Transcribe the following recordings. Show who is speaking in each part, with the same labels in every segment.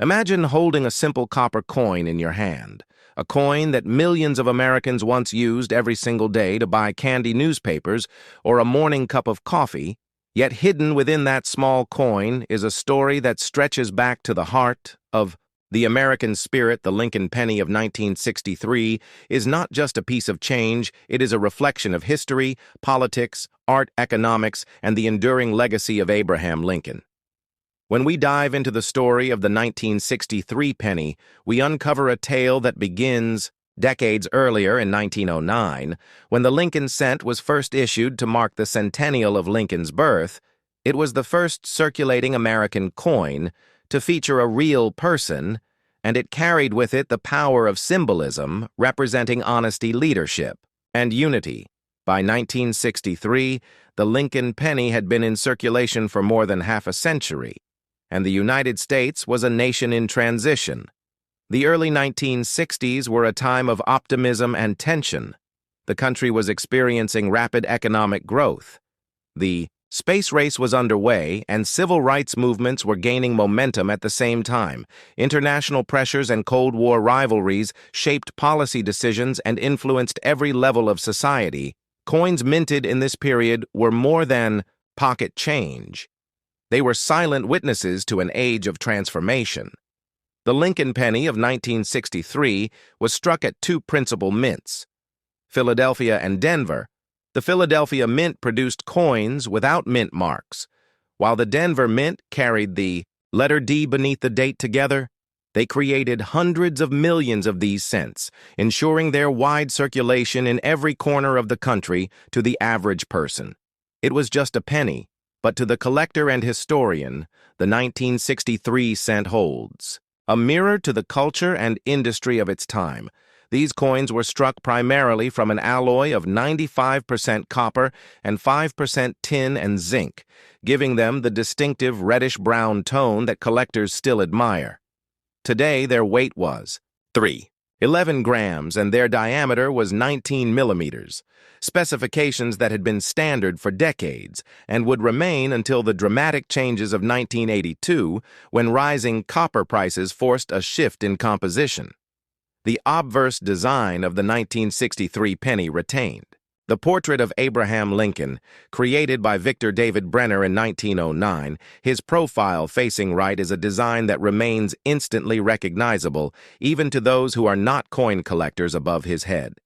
Speaker 1: Imagine holding a simple copper coin in your hand, a coin that millions of Americans once used every single day to buy candy newspapers or a morning cup of coffee, yet hidden within that small coin is a story that stretches back to the heart of the American spirit. The Lincoln penny of 1963 is not just a piece of change, it is a reflection of history, politics, art, economics, and the enduring legacy of Abraham Lincoln. When we dive into the story of the 1963 penny, we uncover a tale that begins decades earlier in 1909, when the Lincoln cent was first issued to mark the centennial of Lincoln's birth. It was the first circulating American coin to feature a real person, and it carried with it the power of symbolism representing honesty, leadership, and unity. By 1963, the Lincoln penny had been in circulation for more than half a century, and the United States was a nation in transition. The early 1960s were a time of optimism and tension. The country was experiencing rapid economic growth. The space race was underway, and civil rights movements were gaining momentum at the same time. International pressures and Cold War rivalries shaped policy decisions and influenced every level of society. Coins minted in this period were more than pocket change. They were silent witnesses to an age of transformation. The Lincoln penny of 1963 was struck at two principal mints, Philadelphia and Denver. The Philadelphia Mint produced coins without mint marks, while the Denver Mint carried the letter D beneath the date together. They created hundreds of millions of these cents, ensuring their wide circulation in every corner of the country to the average person. It was just a penny, but to the collector and historian, the 1963 cent holds a mirror to the culture and industry of its time. These coins were struck primarily from an alloy of 95% copper and 5% tin and zinc, giving them the distinctive reddish-brown tone that collectors still admire. Today, their weight was 11 grams, and their diameter was 19 millimeters, specifications that had been standard for decades and would remain until the dramatic changes of 1982, when rising copper prices forced a shift in composition. The obverse design of the 1963 penny retained. The portrait of Abraham Lincoln, created by Victor David Brenner in 1909, his profile facing right, is a design that remains instantly recognizable, even to those who are not coin collectors, above his head.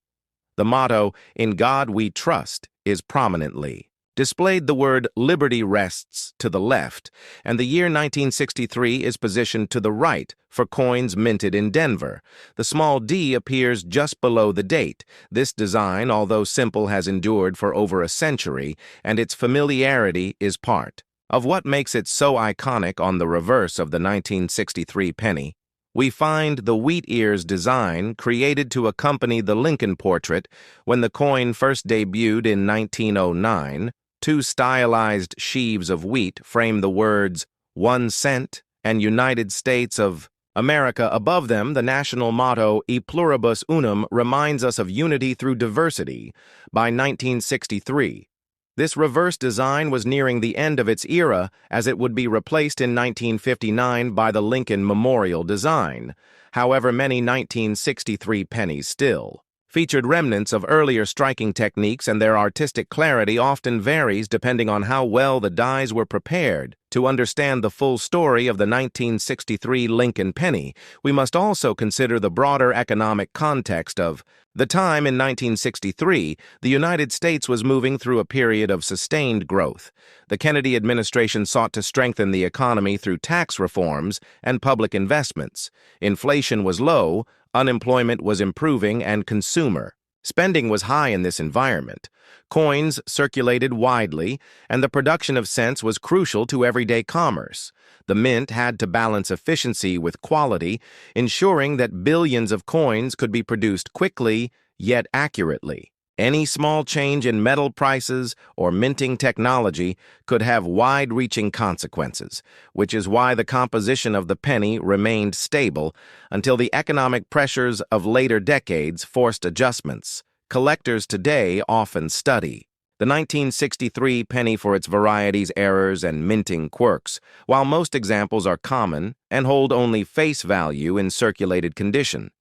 Speaker 1: The motto, "In God We Trust," is prominently displayed. The word "Liberty" rests to the left, and the year 1963 is positioned to the right for coins minted in Denver. The small d appears just below the date. This design, although simple, has endured for over a century, and its familiarity is part of what makes it so iconic. On the reverse of the 1963 penny, we find the wheat ears design created to accompany the Lincoln portrait. When the coin first debuted in 1909, two stylized sheaves of wheat frame the words "1 cent" and "United States of America" above them. The national motto, "E pluribus unum," reminds us of unity through diversity. By 1963, this reverse design was nearing the end of its era, as it would be replaced in 1959 by the Lincoln Memorial design. However, many 1963 pennies still featured remnants of earlier striking techniques, and their artistic clarity often varies depending on how well the dies were prepared. To understand the full story of the 1963 Lincoln penny, we must also consider the broader economic context of the time. In 1963, the United States was moving through a period of sustained growth. The Kennedy administration sought to strengthen the economy through tax reforms and public investments. Inflation was low, unemployment was improving, and consumer spending was high. In this environment, coins circulated widely, and the production of cents was crucial to everyday commerce. The mint had to balance efficiency with quality, ensuring that billions of coins could be produced quickly yet accurately. Any small change in metal prices or minting technology could have wide-reaching consequences, which is why the composition of the penny remained stable until the economic pressures of later decades forced adjustments. Collectors today often study The 1963 penny for its varieties, errors, and minting quirks, while most examples are common and hold only face value in circulated condition.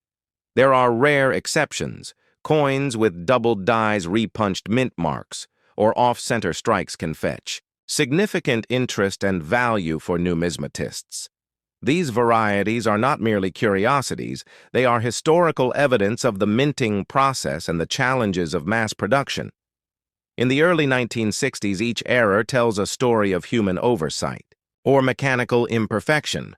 Speaker 1: There are rare exceptions. Coins with doubled dies repunched mint marks or off-center strikes can fetch significant interest and value for numismatists. These varieties are not merely curiosities, they are historical evidence of the minting process and the challenges of mass production. In the early 1960s, each error tells a story of human oversight or mechanical imperfection.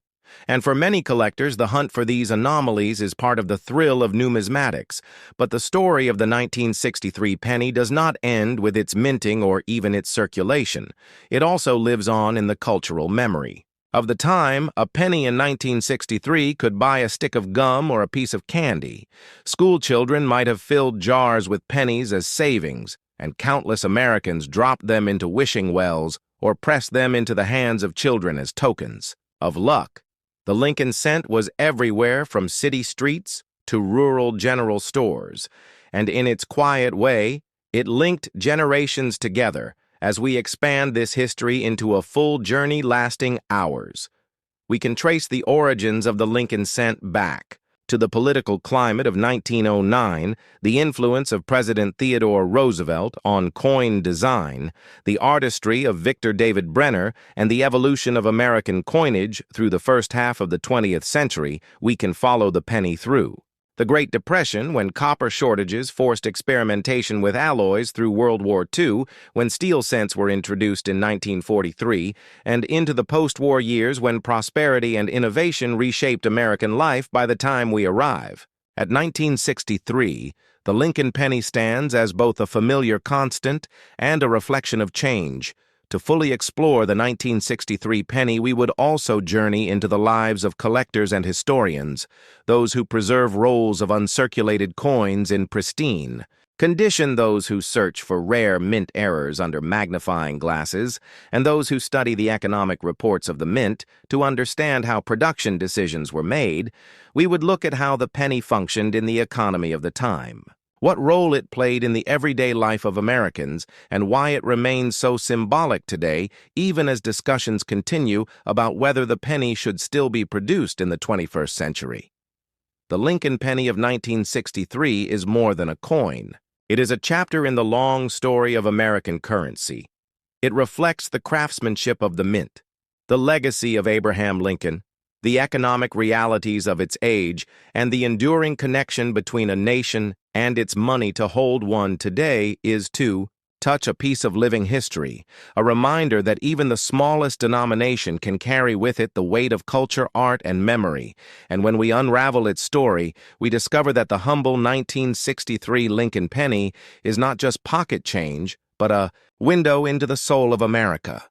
Speaker 1: And for many collectors, the hunt for these anomalies is part of the thrill of numismatics. But the story of the 1963 penny does not end with its minting or even its circulation. It also lives on in the cultural memory. Of the time, a penny in 1963 could buy a stick of gum or a piece of candy. School children might have filled jars with pennies as savings, and countless Americans dropped them into wishing wells or pressed them into the hands of children as tokens of luck. The Lincoln cent was everywhere from city streets to rural general stores, and in its quiet way, it linked generations together as we expand this history into a full journey lasting hours. We can trace the origins of the Lincoln cent back to the political climate of 1909, the influence of President Theodore Roosevelt on coin design, the artistry of Victor David Brenner, and the evolution of American coinage through the first half of the 20th century. We can follow the penny through the Great Depression, when copper shortages forced experimentation with alloys, through World War II, when steel cents were introduced in 1943, and into the post-war years when prosperity and innovation reshaped American life by the time we arrive. At 1963, the Lincoln penny stands as both a familiar constant and a reflection of change. To fully explore the 1963 penny, we would also journey into the lives of collectors and historians, those who preserve rolls of uncirculated coins in pristine condition, those who search for rare mint errors under magnifying glasses, and those who study the economic reports of the mint to understand how production decisions were made. We would look at how the penny functioned in the economy of the time, what role it played in the everyday life of Americans, and why it remains so symbolic today, even as discussions continue about whether the penny should still be produced in the 21st century. The Lincoln penny of 1963 is more than a coin. It is a chapter in the long story of American currency. It reflects the craftsmanship of the mint, the legacy of Abraham Lincoln, the economic realities of its age, and the enduring connection between a nation and its money. To hold one today is to touch a piece of living history, a reminder that even the smallest denomination can carry with it the weight of culture, art, and memory. And when we unravel its story, we discover that the humble 1963 Lincoln penny is not just pocket change, but a window into the soul of America.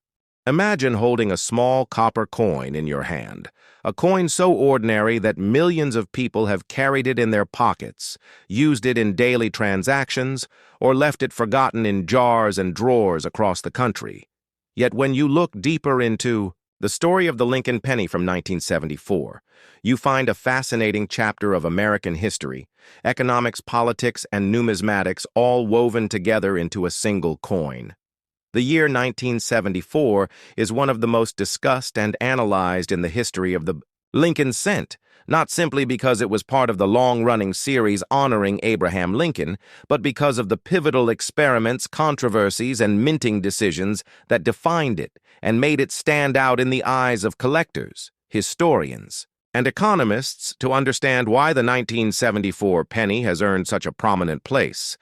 Speaker 1: Imagine holding a small copper coin in your hand, a coin so ordinary that millions of people have carried it in their pockets, used it in daily transactions, or left it forgotten in jars and drawers across the country. Yet when you look deeper into the story of the Lincoln penny from 1974, you find a fascinating chapter of American history, economics, politics, and numismatics all woven together into a single coin. The year 1974 is one of the most discussed and analyzed in the history of the Lincoln cent, not simply because it was part of the long-running series honoring Abraham Lincoln, but because of the pivotal experiments, controversies, and minting decisions that defined it and made it stand out in the eyes of collectors, historians, and economists. To understand why the 1974 penny has earned such a prominent place,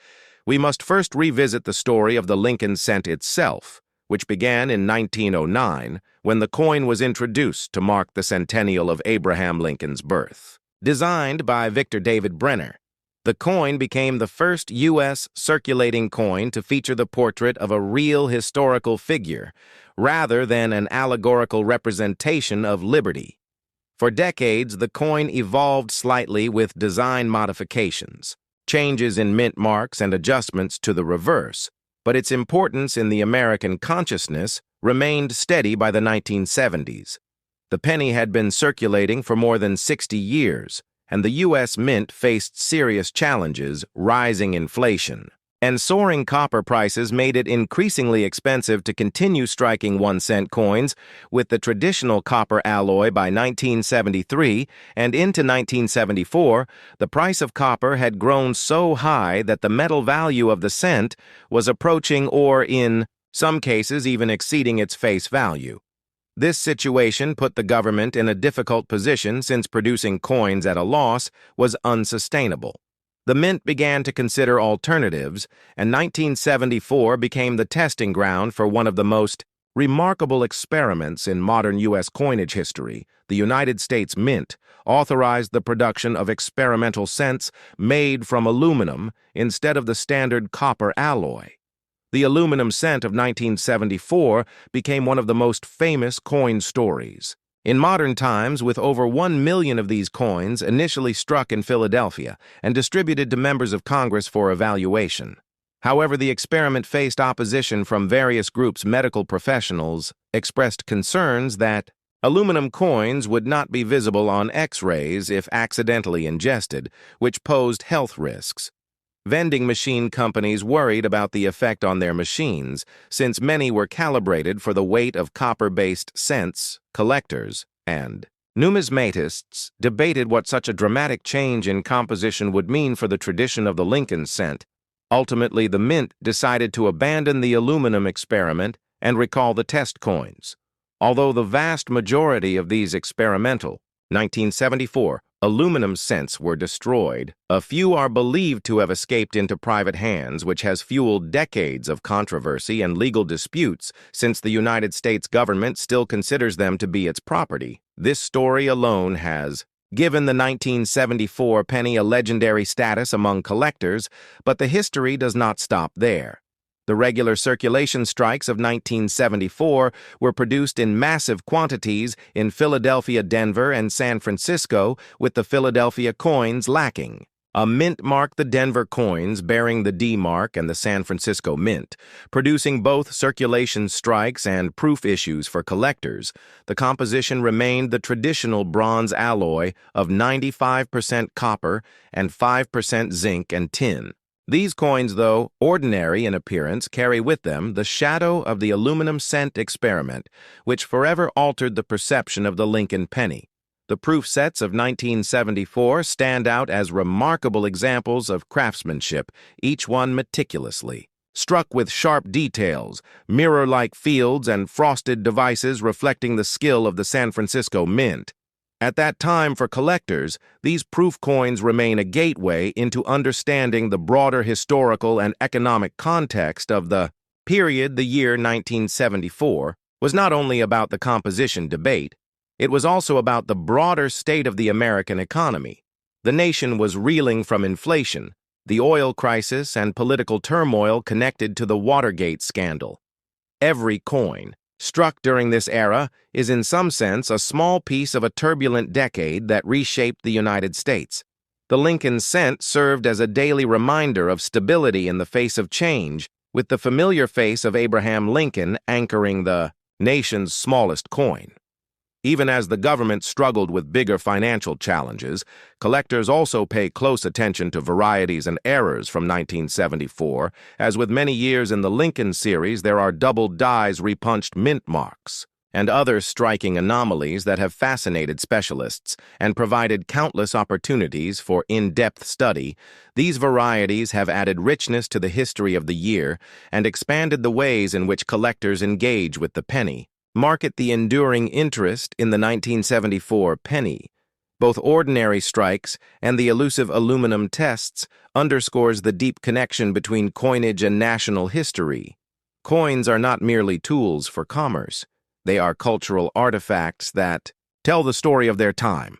Speaker 1: we must first revisit the story of the Lincoln cent itself, which began in 1909 when the coin was introduced to mark the centennial of Abraham Lincoln's birth. Designed by Victor David Brenner, the coin became the first U.S. circulating coin to feature the portrait of a real historical figure, rather than an allegorical representation of liberty. For decades, the coin evolved slightly with design modifications, changes in mint marks, and adjustments to the reverse, but its importance in the American consciousness remained steady by the 1970s. The penny had been circulating for more than 60 years, and the U.S. Mint faced serious challenges: rising inflation, And soaring copper prices made it increasingly expensive to continue striking 1-cent coins with the traditional copper alloy. By 1973 and into 1974, the price of copper had grown so high that the metal value of the cent was approaching, or in some cases even exceeding, its face value. This situation put the government in a difficult position, since producing coins at a loss was unsustainable. The mint began to consider alternatives, and 1974 became the testing ground for one of the most remarkable experiments in modern U.S. coinage history. The United States Mint authorized the production of experimental cents made from aluminum instead of the standard copper alloy. The aluminum cent of 1974 became one of the most famous coin stories. In modern times, with over 1 million of these coins initially struck in Philadelphia and distributed to members of Congress for evaluation. However, the experiment faced opposition from various groups. Medical professionals expressed concerns that aluminum coins would not be visible on X-rays if accidentally ingested, which posed health risks. Vending machine companies worried about the effect on their machines, since many were calibrated for the weight of copper-based cents. Collectors and numismatists debated what such a dramatic change in composition would mean for the tradition of the Lincoln cent. Ultimately, the mint decided to abandon the aluminum experiment and recall the test coins. Although the vast majority of these experimental 1974 aluminum cents were destroyed, a few are believed to have escaped into private hands, which has fueled decades of controversy and legal disputes, since the United States government still considers them to be its property. This story alone has given the 1974 penny a legendary status among collectors, but the history does not stop there. The regular circulation strikes of 1974 were produced in massive quantities in Philadelphia, Denver, and San Francisco, with the Philadelphia coins lacking. A mint marked the Denver coins, bearing the D mark, and the San Francisco mint, producing both circulation strikes and proof issues for collectors. The composition remained the traditional bronze alloy of 95% copper and 5% zinc and tin. These coins, though ordinary in appearance, carry with them the shadow of the aluminum cent experiment, which forever altered the perception of the Lincoln penny. The proof sets of 1974 stand out as remarkable examples of craftsmanship, each one meticulously struck with sharp details, mirror-like fields, and frosted devices reflecting the skill of the San Francisco Mint. At that time, for collectors, these proof coins remain a gateway into understanding the broader historical and economic context of the period. The year 1974 was not only about the composition debate, it was also about the broader state of the American economy. The nation was reeling from inflation, the oil crisis, and political turmoil connected to the Watergate scandal. Every coin struck during this era is in some sense a small piece of a turbulent decade that reshaped the United States. The Lincoln cent served as a daily reminder of stability in the face of change, with the familiar face of Abraham Lincoln anchoring the nation's smallest coin. Even as the government struggled with bigger financial challenges, collectors also pay close attention to varieties and errors from 1974. As with many years in the Lincoln series, there are double dies repunched mint marks and other striking anomalies that have fascinated specialists and provided countless opportunities for in-depth study. These varieties have added richness to the history of the year and expanded the ways in which collectors engage with the penny. Market the enduring interest in the 1974 penny. Both ordinary strikes and the elusive aluminum tests underscores the deep connection between coinage and national history. Coins are not merely tools for commerce. They are cultural artifacts that tell the story of their time.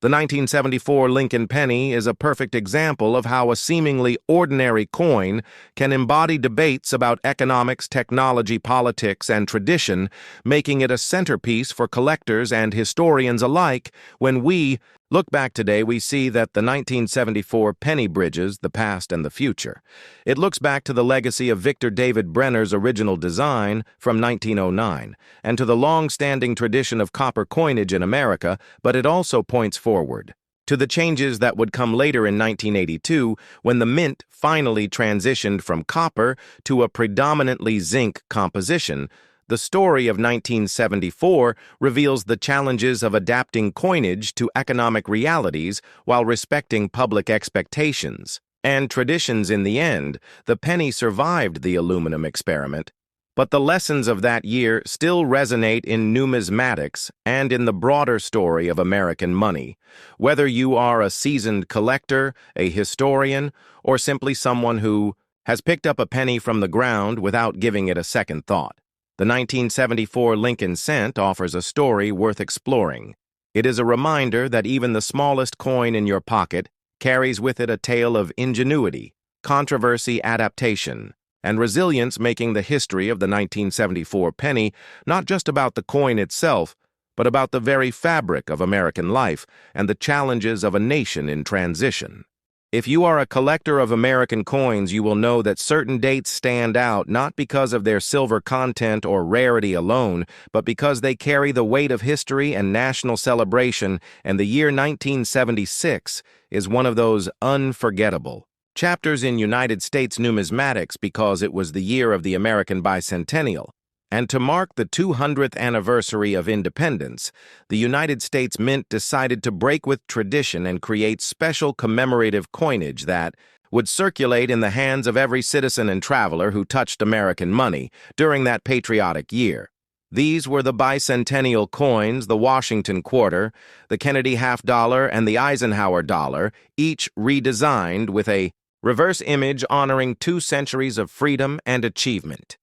Speaker 1: The 1974 Lincoln penny is a perfect example of how a seemingly ordinary coin can embody debates about economics, technology, politics, and tradition, making it a centerpiece for collectors and historians alike. When we look back today, we see that the 1974 penny bridges the past and the future. It looks back to the legacy of Victor David Brenner's original design from 1909 and to the long-standing tradition of copper coinage in America, but it also points forward to the changes that would come later in 1982 when the mint finally transitioned from copper to a predominantly zinc composition. The story of 1974 reveals the challenges of adapting coinage to economic realities while respecting public expectations and traditions. In the end, the penny survived the aluminum experiment, but the lessons of that year still resonate in numismatics and in the broader story of American money. Whether you are a seasoned collector, a historian, or simply someone who has picked up a penny from the ground without giving it a second thought, the 1974 Lincoln cent offers a story worth exploring. It is a reminder that even the smallest coin in your pocket carries with it a tale of ingenuity, controversy, adaptation, and resilience, making the history of the 1974 penny not just about the coin itself, but about the very fabric of American life and the challenges of a nation in transition. If you are a collector of American coins, you will know that certain dates stand out not because of their silver content or rarity alone, but because they carry the weight of history and national celebration, and the year 1976 is one of those unforgettable chapters in United States numismatics because it was the year of the American bicentennial. And to mark the 200th anniversary of independence, the United States Mint decided to break with tradition and create special commemorative coinage that would circulate in the hands of every citizen and traveler who touched American money during that patriotic year. These were the bicentennial coins, the Washington quarter, the Kennedy half-dollar, and the Eisenhower dollar, each redesigned with a reverse image honoring 2 centuries of freedom and achievement.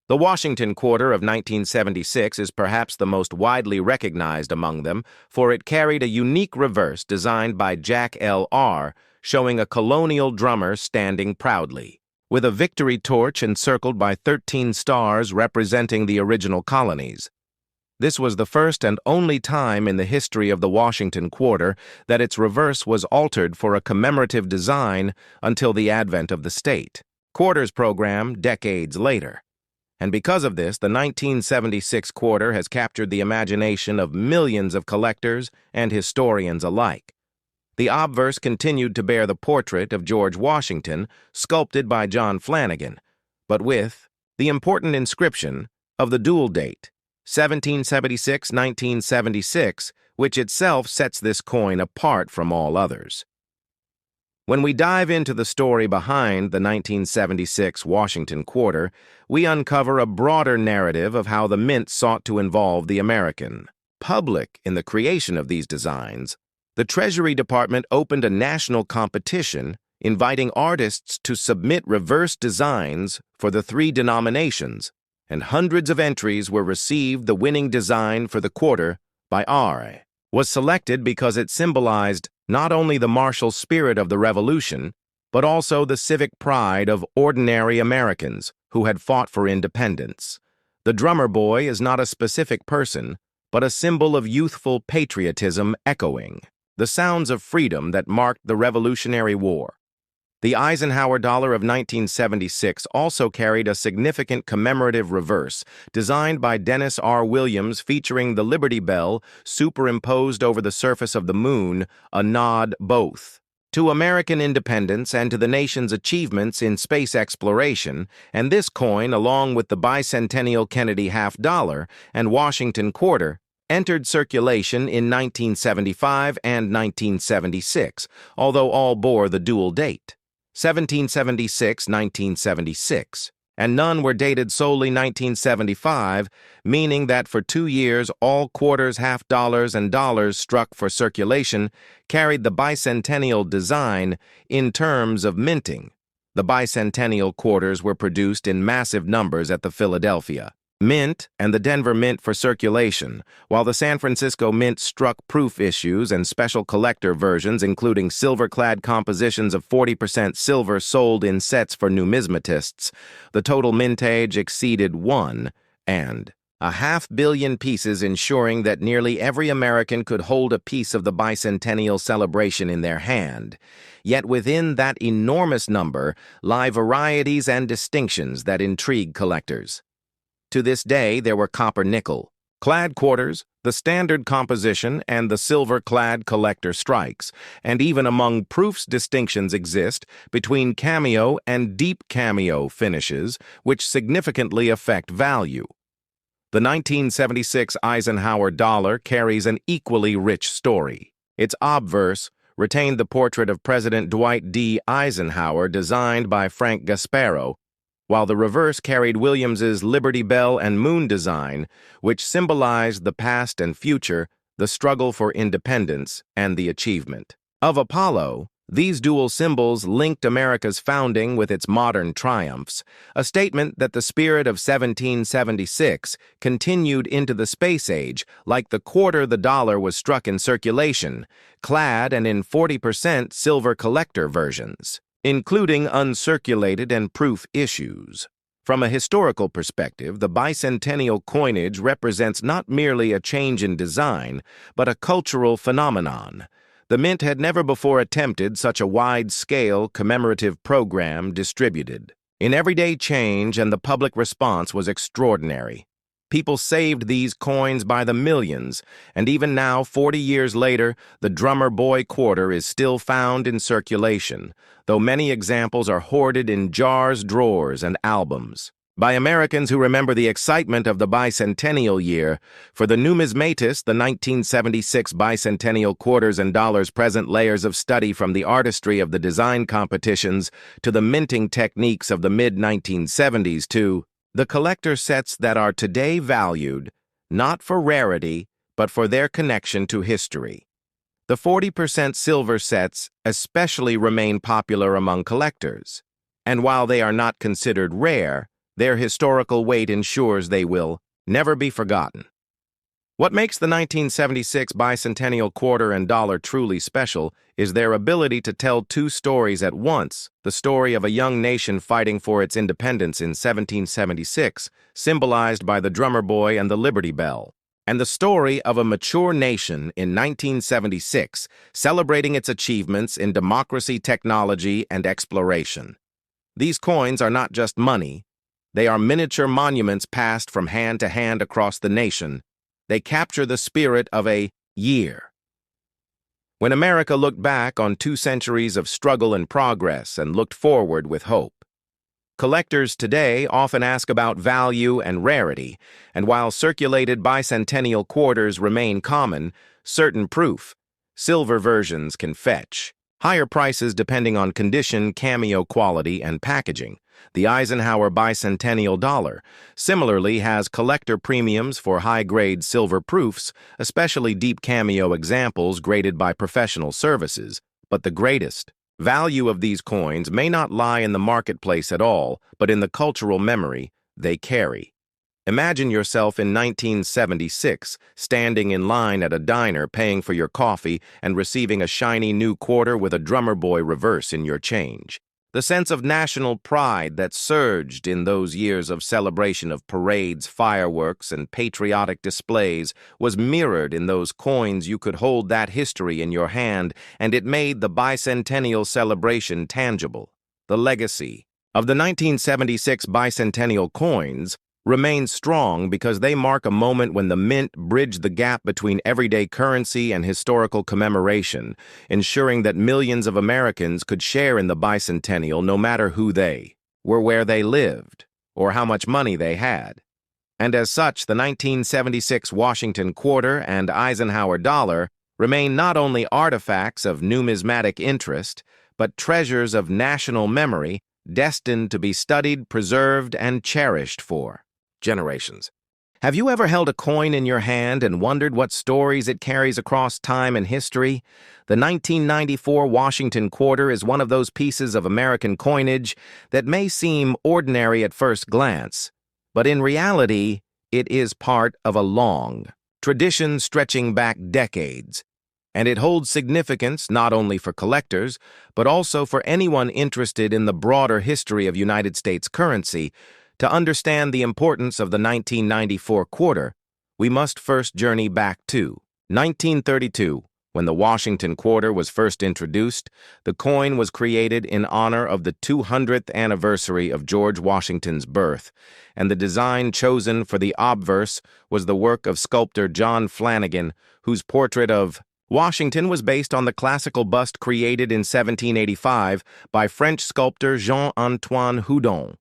Speaker 1: The Washington quarter of 1976 is perhaps the most widely recognized among them, for it carried a unique reverse designed by Jack L. R., showing a colonial drummer standing proudly, with a victory torch encircled by 13 stars representing the original colonies. This was the first and only time in the history of the Washington quarter that its reverse was altered for a commemorative design until the advent of the state quarters program decades later. And because of this, the 1976 quarter has captured the imagination of millions of collectors and historians alike. The obverse continued to bear the portrait of George Washington, sculpted by John Flanagan, but with the important inscription of the dual date, 1776-1976, which itself sets this coin apart from all others. When we dive into the story behind the 1976 Washington quarter, we uncover a broader narrative of how the mint sought to involve the American public in the creation of these designs. The Treasury Department opened a national competition, inviting artists to submit reverse designs for the 3 denominations, and hundreds of entries were received. The winning design for the quarter by R. was selected because it symbolized not only the martial spirit of the Revolution, but also the civic pride of ordinary Americans who had fought for independence. The drummer boy is not a specific person, but a symbol of youthful patriotism echoing the sounds of freedom that marked the Revolutionary War. The Eisenhower dollar of 1976 also carried a significant commemorative reverse, designed by Dennis R. Williams, featuring the Liberty Bell superimposed over the surface of the moon, a nod both to American independence and to the nation's achievements in space exploration. And this coin, along with the bicentennial Kennedy half-dollar and Washington quarter, entered circulation in 1975 and 1976, although all bore the dual date, 1776-1976, and none were dated solely 1975, meaning that for 2 years all quarters, half-dollars, and dollars struck for circulation carried the bicentennial design in terms of minting. The bicentennial quarters were produced in massive numbers at the Philadelphia Mint and the Denver Mint for circulation, while the San Francisco Mint struck proof issues and special collector versions, including silver-clad compositions of 40% silver sold in sets for numismatists. The total mintage exceeded 1.5 billion pieces, ensuring that nearly every American could hold a piece of the bicentennial celebration in their hand. Yet within that enormous number lie varieties and distinctions that intrigue collectors. To this day, there were copper-nickel clad quarters, the standard composition and the silver-clad collector strikes, and even among proofs distinctions exist between cameo and deep cameo finishes, which significantly affect value. The 1976 Eisenhower dollar carries an equally rich story. Its obverse retained the portrait of President Dwight D. Eisenhower designed by Frank Gasparo, while the reverse carried Williams's Liberty Bell and Moon design, which symbolized the past and future, the struggle for independence, and the achievement of Apollo. These dual symbols linked America's founding with its modern triumphs, a statement that the spirit of 1776 continued into the space age, like the quarter the dollar was struck in circulation, clad and in 40% silver collector versions, including uncirculated and proof issues. From a historical perspective, the bicentennial coinage represents not merely a change in design, but a cultural phenomenon. The Mint had never before attempted such a wide-scale commemorative program distributed. In everyday change, and the public response was extraordinary. People saved these coins by the millions, and even now, 40 years later, the drummer boy quarter is still found in circulation, though many examples are hoarded in jars, drawers, and albums. By Americans who remember the excitement of the bicentennial year, for the numismatist, the 1976 bicentennial quarters and dollars present layers of study from the artistry of the design competitions to the minting techniques of the mid-1970s to the collector sets that are today valued, not for rarity, but for their connection to history. The 40% silver sets especially remain popular among collectors, and while they are not considered rare, their historical weight ensures they will never be forgotten. What makes the 1976 bicentennial quarter and dollar truly special is their ability to tell two stories at once: the story of a young nation fighting for its independence in 1776, symbolized by the drummer boy and the Liberty Bell, and the story of a mature nation in 1976, celebrating its achievements in democracy, technology, and exploration. These coins are not just money. They are miniature monuments passed from hand to hand across the nation. They capture the spirit of a year. When America looked back on 2 centuries of struggle and progress and looked forward with hope. Collectors today often ask about value and rarity, and while circulated bicentennial quarters remain common, certain proof, silver versions can fetch higher prices depending on condition, cameo quality, and packaging. The Eisenhower bicentennial dollar similarly has collector premiums for high-grade silver proofs, especially deep cameo examples graded by professional services. But the greatest value of these coins may not lie in the marketplace at all, but in the cultural memory they carry. Imagine yourself in 1976, standing in line at a diner paying for your coffee and receiving a shiny new quarter with a drummer boy reverse in your change. The sense of national pride that surged in those years of celebration of parades, fireworks, and patriotic displays was mirrored in those coins. You could hold that history in your hand, and it made the bicentennial celebration tangible. The legacy of the 1976 bicentennial coins remain strong because they mark a moment when the Mint bridged the gap between everyday currency and historical commemoration, ensuring that millions of Americans could share in the bicentennial no matter who they were, where they lived, or how much money they had. And as such, the 1976 Washington quarter and Eisenhower dollar remain not only artifacts of numismatic interest, but treasures of national memory destined to be studied, preserved, and cherished for generations. Have you ever held a coin in your hand and wondered what stories it carries across time and history? The 1994 Washington quarter is one of those pieces of American coinage that may seem ordinary at first glance, but in reality, it is part of a long tradition stretching back decades, and it holds significance not only for collectors, but also for anyone interested in the broader history of United States currency. To understand the importance of the 1994 quarter, we must first journey back to 1932, When the Washington quarter was first introduced, the coin was created in honor of the 200th anniversary of George Washington's birth, and the design chosen for the obverse was the work of sculptor John Flanagan, whose portrait of Washington was based on the classical bust created in 1785 by French sculptor Jean-Antoine Houdon.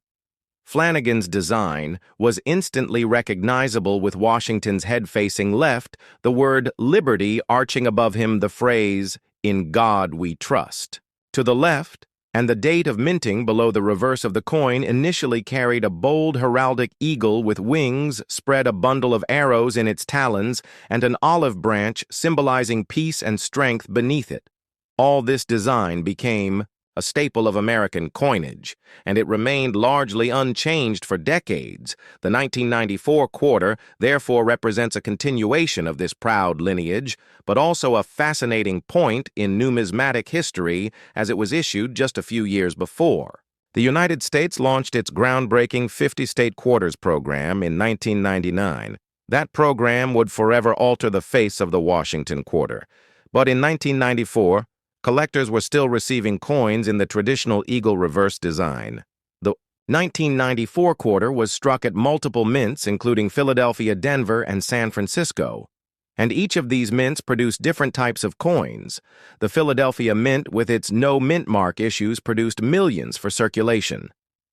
Speaker 1: Flanagan's design was instantly recognizable, with Washington's head facing left, the word liberty arching above him, the phrase, "In God we trust." To the left, and the date of minting below the reverse of the coin initially carried a bold heraldic eagle with wings, spread a bundle of arrows in its talons, and an olive branch symbolizing peace and strength beneath it. All this design became a staple of American coinage, and it remained largely unchanged for decades. The 1994 quarter therefore represents a continuation of this proud lineage, but also a fascinating point in numismatic history, as it was issued just a few years before. The United States launched its groundbreaking 50-state quarters program in 1999. That program would forever alter the face of the Washington quarter. But in 1994, collectors were still receiving coins in the traditional eagle reverse design. The 1994 quarter was struck at multiple mints, including Philadelphia, Denver, and San Francisco. And each of these mints produced different types of coins. The Philadelphia Mint, with its no mint mark issues, produced millions for circulation.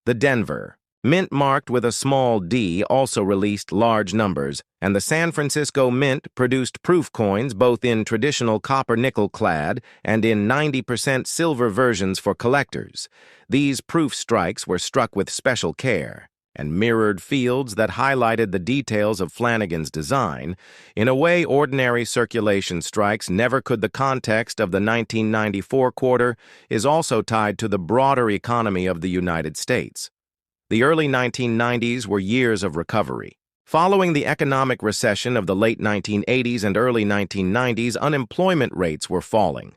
Speaker 1: The Denver Mint, marked with a small d, also released large numbers, and the San Francisco Mint produced proof coins both in traditional copper-nickel clad and in 90% silver versions for collectors. These proof strikes were struck with special care and mirrored fields that highlighted the details of Flanagan's design. In a way ordinary circulation strikes never could. The context of the 1994 quarter is also tied to the broader economy of the United States. The early 1990s were years of recovery. Following the economic recession of the late 1980s and early 1990s, unemployment rates were falling.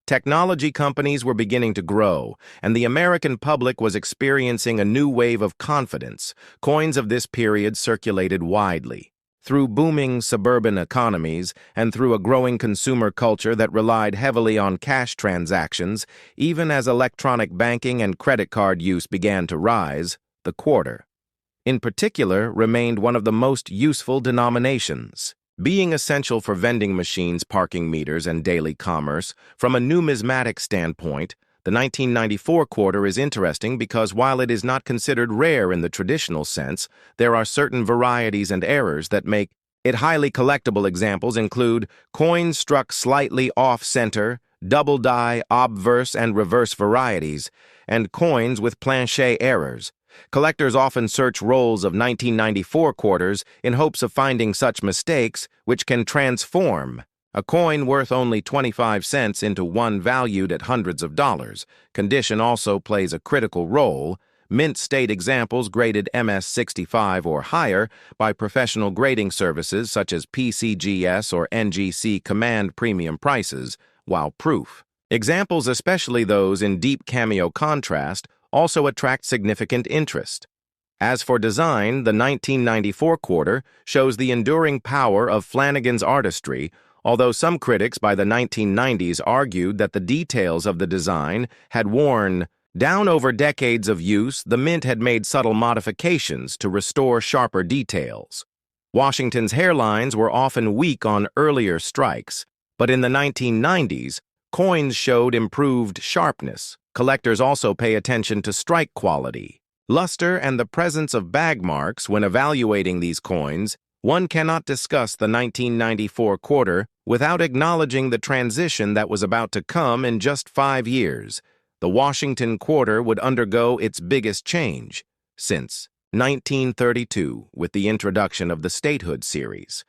Speaker 1: Technology companies were beginning to grow, and the American public was experiencing a new wave of confidence. Coins of this period circulated widely. Through booming suburban economies and through a growing consumer culture that relied heavily on cash transactions, even as electronic banking and credit card use began to rise, the quarter, in particular, remained one of the most useful denominations. Being essential for vending machines, parking meters, and daily commerce, from a numismatic standpoint, the 1994 quarter is interesting because while it is not considered rare in the traditional sense, there are certain varieties and errors that make it highly collectible. Examples include coins struck slightly off-center, double die, obverse, and reverse varieties, and coins with planchet errors. Collectors often search rolls of 1994 quarters in hopes of finding such mistakes, which can transform a coin worth only 25 cents into one valued at hundreds of dollars. Condition also plays a critical role. Mint state examples graded MS-65 or higher by professional grading services such as PCGS or NGC command premium prices, while proof examples, especially those in deep cameo contrast, also attract significant interest. As for design, the 1994 quarter shows the enduring power of Flanagan's artistry, although some critics by the 1990s argued that the details of the design had worn down over decades of use. The mint had made subtle modifications to restore sharper details. Washington's hairlines were often weak on earlier strikes, but in the 1990s, coins showed improved sharpness. Collectors also pay attention to strike quality, luster, and the presence of bag marks when evaluating these coins. One cannot discuss the 1994 quarter without acknowledging the transition that was about to come in just 5 years. The Washington quarter would undergo its biggest change since 1932 with the introduction of the statehood series.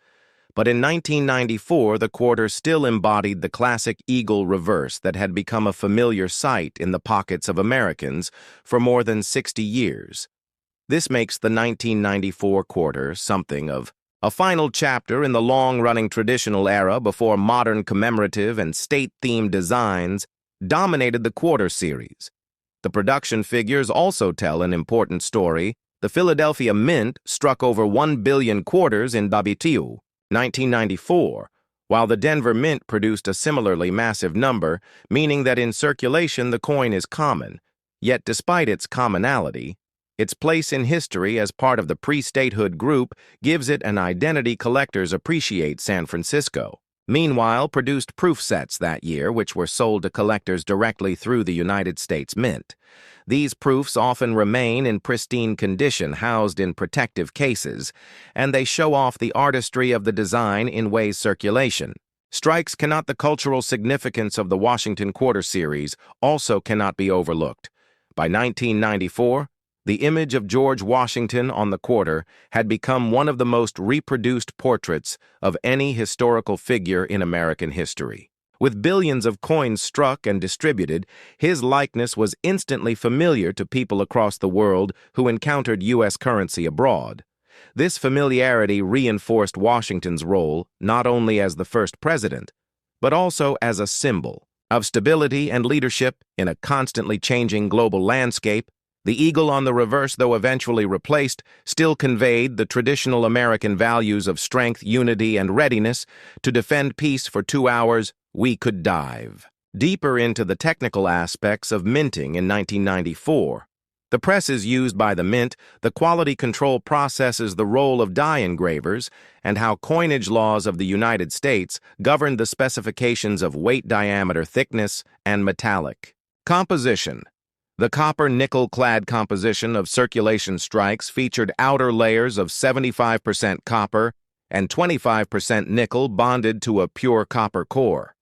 Speaker 1: But in 1994, the quarter still embodied the classic eagle reverse that had become a familiar sight in the pockets of Americans for more than 60 years. This makes the 1994 quarter something of a final chapter in the long-running traditional era before modern commemorative and state-themed designs dominated the quarter series. The production figures also tell an important story. The Philadelphia Mint struck over 1 billion quarters in WTU 1994, while the Denver Mint produced a similarly massive number, meaning that in circulation the coin is common. Yet despite its commonality, its place in history as part of the pre-statehood group gives it an identity collectors appreciate. San Francisco, meanwhile, produced proof sets that year which were sold to collectors directly through the United States Mint. These proofs often remain in pristine condition, housed in protective cases, and they show off the artistry of the design in ways circulation. Strikes cannot. The cultural significance of the Washington Quarter series also cannot be overlooked. By 1994, the image of George Washington on the quarter had become one of the most reproduced portraits of any historical figure in American history. With billions of coins struck and distributed, his likeness was instantly familiar to people across the world who encountered U.S. currency abroad. This familiarity reinforced Washington's role not only as the first president, but also as a symbol of stability and leadership in a constantly changing global landscape. The eagle on the reverse, though eventually replaced, still conveyed the traditional American values of strength, unity, and readiness to defend peace for 2 hours. We could dive deeper into the technical aspects of minting in 1994. The presses used by the Mint, the quality control processes, the role of die engravers, and how coinage laws of the United States governed the specifications of weight, diameter, thickness, and metallic composition. The copper-nickel-clad composition of circulation strikes featured outer layers of 75% copper and 25% nickel bonded to a pure copper core.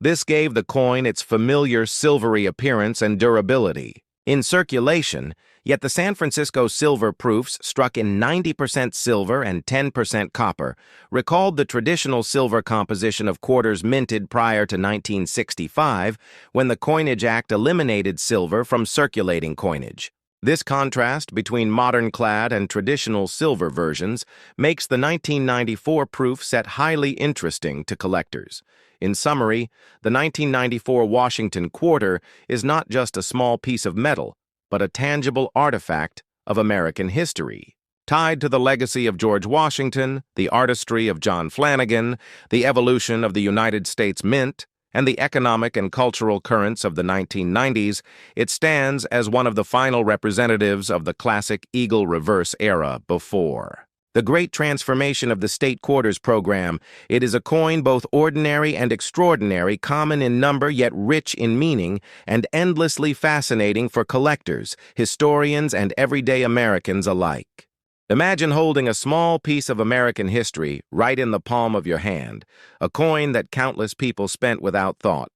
Speaker 1: This gave the coin its familiar silvery appearance and durability. In circulation, yet the San Francisco silver proofs, struck in 90% silver and 10% copper, recalled the traditional silver composition of quarters minted prior to 1965, when the Coinage Act eliminated silver from circulating coinage. This contrast between modern-clad and traditional silver versions makes the 1994 proof set highly interesting to collectors. In summary, the 1994 Washington Quarter is not just a small piece of metal, but a tangible artifact of American history, tied to the legacy of George Washington, the artistry of John Flanagan, the evolution of the United States Mint, and the economic and cultural currents of the 1990s. It stands as one of the final representatives of the classic eagle reverse era before the great transformation of the state quarters program. It is a coin both ordinary and extraordinary, common in number yet rich in meaning, and endlessly fascinating for collectors, historians, and everyday Americans alike. Imagine holding a small piece of American history right in the palm of your hand, a coin that countless people spent without thought,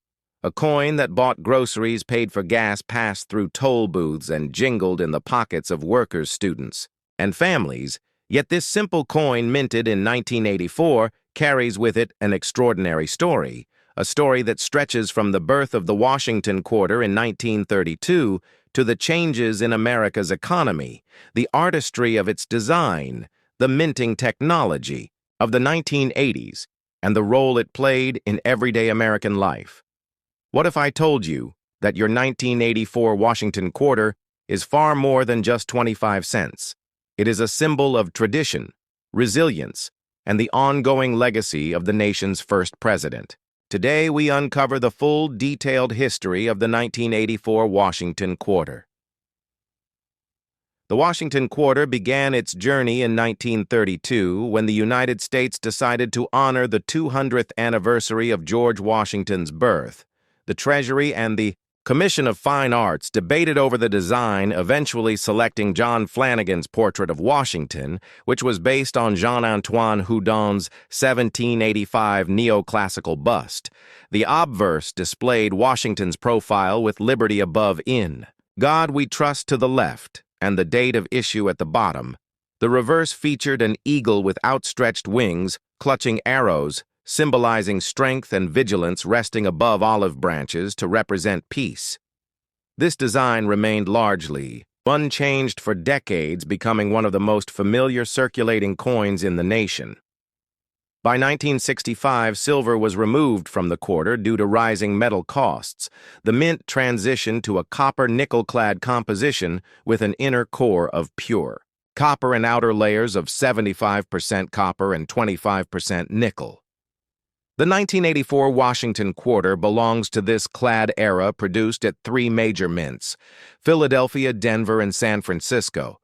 Speaker 1: a coin that bought groceries, paid for gas, passed through toll booths, and jingled in the pockets of workers, students, and families. Yet this simple coin, minted in 1984, carries with it an extraordinary story, a story that stretches from the birth of the Washington Quarter in 1932 to the changes in America's economy, the artistry of its design, the minting technology of the 1980s, and the role it played in everyday American life. What if I told you that your 1984 Washington Quarter is far more than just 25 cents? It is a symbol of tradition, resilience, and the ongoing legacy of the nation's first president. Today, we uncover the full, detailed history of the 1984 Washington Quarter. The Washington Quarter began its journey in 1932 when the United States decided to honor the 200th anniversary of George Washington's birth. The Treasury and the Commission of Fine Arts debated over the design, eventually selecting John Flanagan's portrait of Washington, which was based on Jean-Antoine Houdon's 1785 neoclassical bust. The obverse displayed Washington's profile with liberty above "In God We Trust" to the left, and the date of issue at the bottom. The reverse featured an eagle with outstretched wings, clutching arrows, symbolizing strength and vigilance, resting above olive branches to represent peace. This design remained largely unchanged for decades, becoming one of the most familiar circulating coins in the nation. By 1965, silver was removed from the quarter due to rising metal costs. The mint transitioned to a copper-nickel-clad composition with an inner core of pure copper and outer layers of 75% copper and 25% nickel. The 1984 Washington quarter belongs to this clad era, produced at three major mints: Philadelphia, Denver, and San Francisco.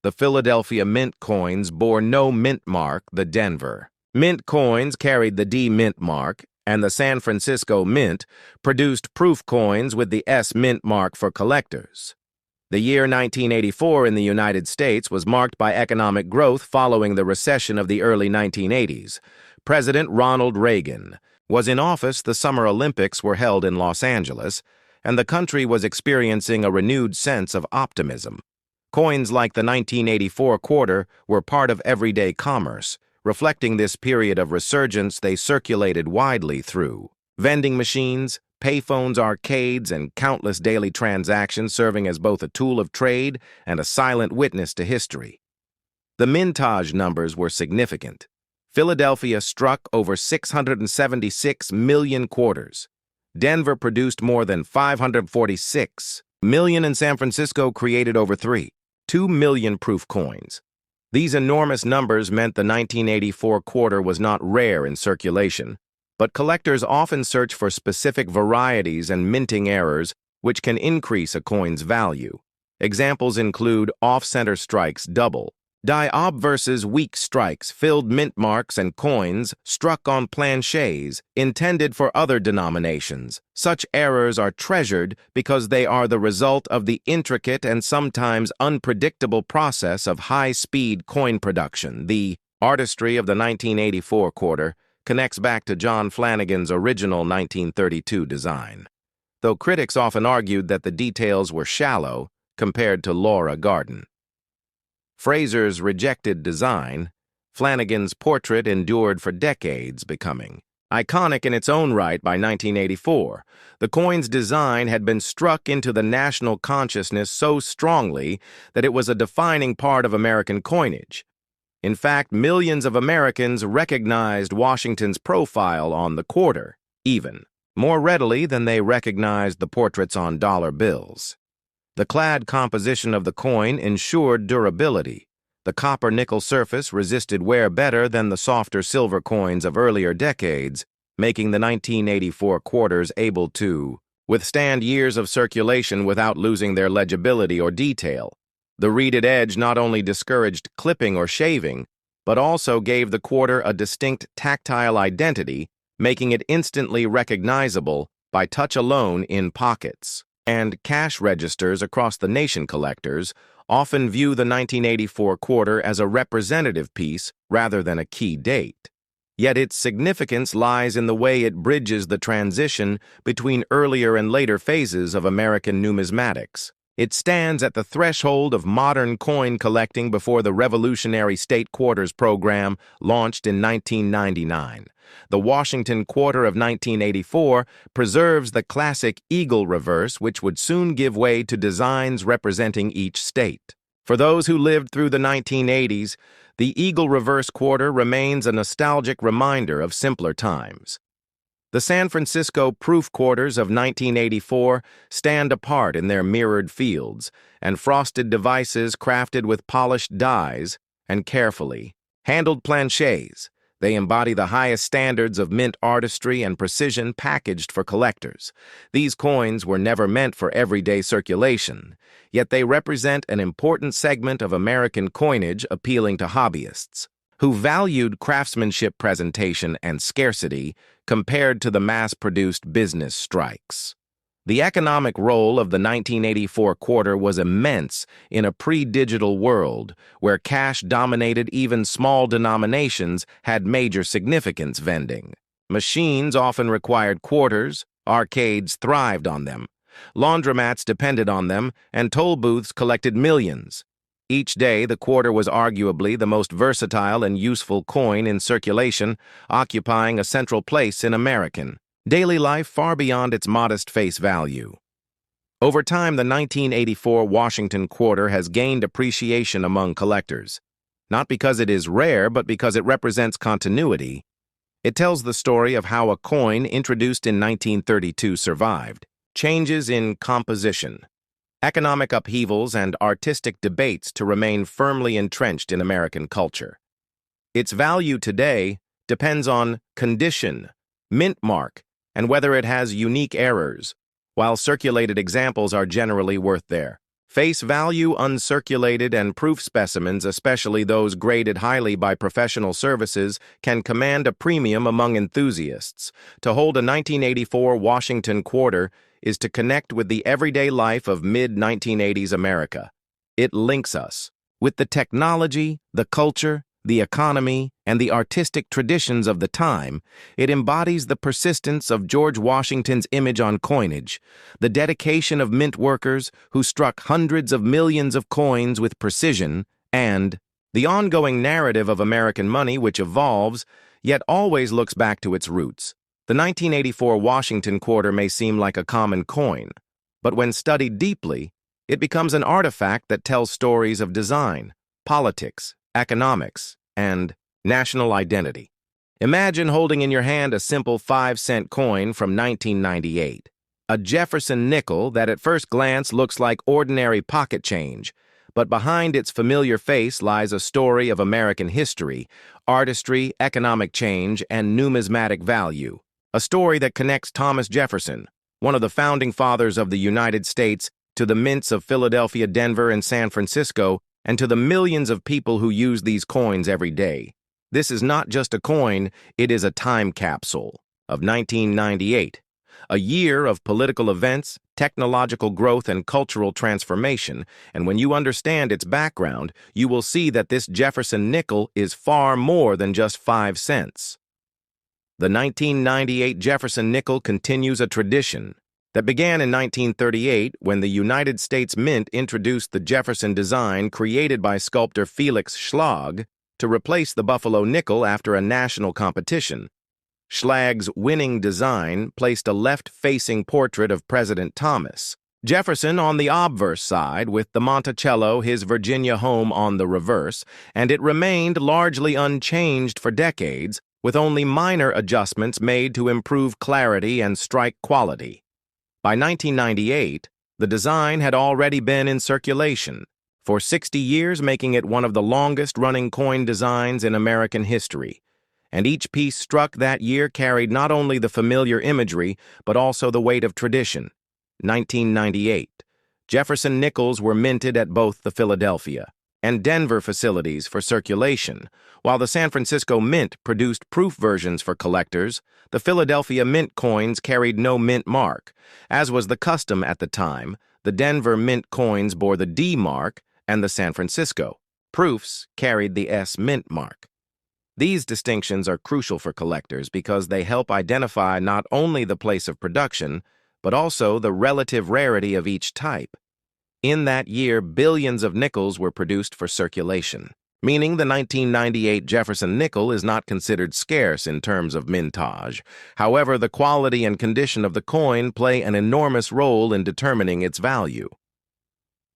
Speaker 1: The Philadelphia mint coins bore no mint mark, the Denver mint coins carried the D mint mark, and the San Francisco mint produced proof coins with the S mint mark for collectors. The year 1984 in the United States was marked by economic growth following the recession of the early 1980s. President Ronald Reagan was in office. The Summer Olympics were held in Los Angeles, and the country was experiencing a renewed sense of optimism. Coins like the 1984 quarter were part of everyday commerce. Reflecting this period of resurgence, they circulated widely through vending machines, payphones, arcades, and countless daily transactions, serving as both a tool of trade and a silent witness to history. The mintage numbers were significant. Philadelphia struck over 676 million quarters. Denver produced more than 546 million, and San Francisco created over 2 million proof coins. These enormous numbers meant the 1984 quarter was not rare in circulation, but collectors often search for specific varieties and minting errors which can increase a coin's value. Examples include off-center strikes, double, die obverses, weak strikes, filled mint marks, and coins struck on planchets intended for other denominations. Such errors are treasured because they are the result of the intricate and sometimes unpredictable process of high-speed coin production. The artistry of the 1984 quarter connects back to John Flanagan's original 1932 design, though critics often argued that the details were shallow compared to Laura Garden. Fraser's rejected design, Flanagan's portrait endured for decades, becoming iconic in its own right by 1984. The coin's design had been struck into the national consciousness so strongly that it was a defining part of American coinage. In fact, millions of Americans recognized Washington's profile on the quarter, even more readily than they recognized the portraits on dollar bills. The clad composition of the coin ensured durability. The copper-nickel surface resisted wear better than the softer silver coins of earlier decades, making the 1984 quarters able to withstand years of circulation without losing their legibility or detail. The reeded edge not only discouraged clipping or shaving, but also gave the quarter a distinct tactile identity, making it instantly recognizable by touch alone in pockets and cash registers across the nation. Collectors often view the 1984 quarter as a representative piece rather than a key date. Yet its significance lies in the way it bridges the transition between earlier and later phases of American numismatics. It stands at the threshold of modern coin collecting before the revolutionary state quarters program launched in 1999. The Washington quarter of 1984 preserves the classic eagle reverse, which would soon give way to designs representing each state. For those who lived through the 1980s, the eagle reverse quarter remains a nostalgic reminder of simpler times. The San Francisco proof quarters of 1984 stand apart in their mirrored fields and frosted devices crafted with polished dies and carefully handled planchets. They embody the highest standards of mint artistry and precision packaged for collectors. These coins were never meant for everyday circulation, yet they represent an important segment of American coinage, appealing to hobbyists who valued craftsmanship, presentation, and scarcity compared to the mass-produced business strikes. The economic role of the 1984 quarter was immense in a pre-digital world where cash dominated. Even small denominations had major significance. Vending machines often required quarters, arcades thrived on them, laundromats depended on them, and toll booths collected millions. Each day, the quarter was arguably the most versatile and useful coin in circulation, occupying a central place in American daily life far beyond its modest face value. Over time, the 1984 Washington quarter has gained appreciation among collectors, not because it is rare, but because it represents continuity. It tells the story of how a coin introduced in 1932 survived, changes in composition, economic upheavals, and artistic debates to remain firmly entrenched in American culture. Its value today depends on condition, mint mark, and whether it has unique errors, while circulated examples are generally worth their face value. Uncirculated and proof specimens, especially those graded highly by professional services, can command a premium among enthusiasts. To hold a 1984 Washington quarter is to connect with the everyday life of mid-1980s America. It links us with the technology, the culture, the economy, and the artistic traditions of the time. It embodies the persistence of George Washington's image on coinage, the dedication of mint workers who struck hundreds of millions of coins with precision, and the ongoing narrative of American money which evolves, yet always looks back to its roots. The 1984 Washington quarter may seem like a common coin, but when studied deeply, it becomes an artifact that tells stories of design, politics, economics, and national identity. Imagine holding in your hand a simple 5-cent coin from 1998, a Jefferson nickel that at first glance looks like ordinary pocket change, but behind its familiar face lies a story of American history, artistry, economic change, and numismatic value. A story that connects Thomas Jefferson, one of the founding fathers of the United States, to the mints of Philadelphia, Denver, and San Francisco, and to the millions of people who use these coins every day. This is not just a coin, it is a time capsule of 1998, a year of political events, technological growth, and cultural transformation, and when you understand its background, you will see that this Jefferson nickel is far more than just 5 cents. The 1998 Jefferson nickel continues a tradition that began in 1938 when the United States Mint introduced the Jefferson design created by sculptor Felix Schlag to replace the Buffalo nickel after a national competition. Schlag's winning design placed a left-facing portrait of President Thomas Jefferson on the obverse side with the Monticello, his Virginia home, on the reverse, and it remained largely unchanged for decades, with only minor adjustments made to improve clarity and strike quality. By 1998, the design had already been in circulation for 60 years, making it one of the longest-running coin designs in American history. And each piece struck that year carried not only the familiar imagery, but also the weight of tradition. 1998. Jefferson nickels were minted at both the Philadelphia and Denver facilities for circulation. While the San Francisco Mint produced proof versions for collectors, the Philadelphia Mint coins carried no mint mark. As was the custom at the time, the Denver Mint coins bore the D mark, and the San Francisco proofs carried the S Mint mark. These distinctions are crucial for collectors because they help identify not only the place of production, but also the relative rarity of each type. In that year, billions of nickels were produced for circulation, meaning the 1998 Jefferson nickel is not considered scarce in terms of mintage. However, the quality and condition of the coin play an enormous role in determining its value.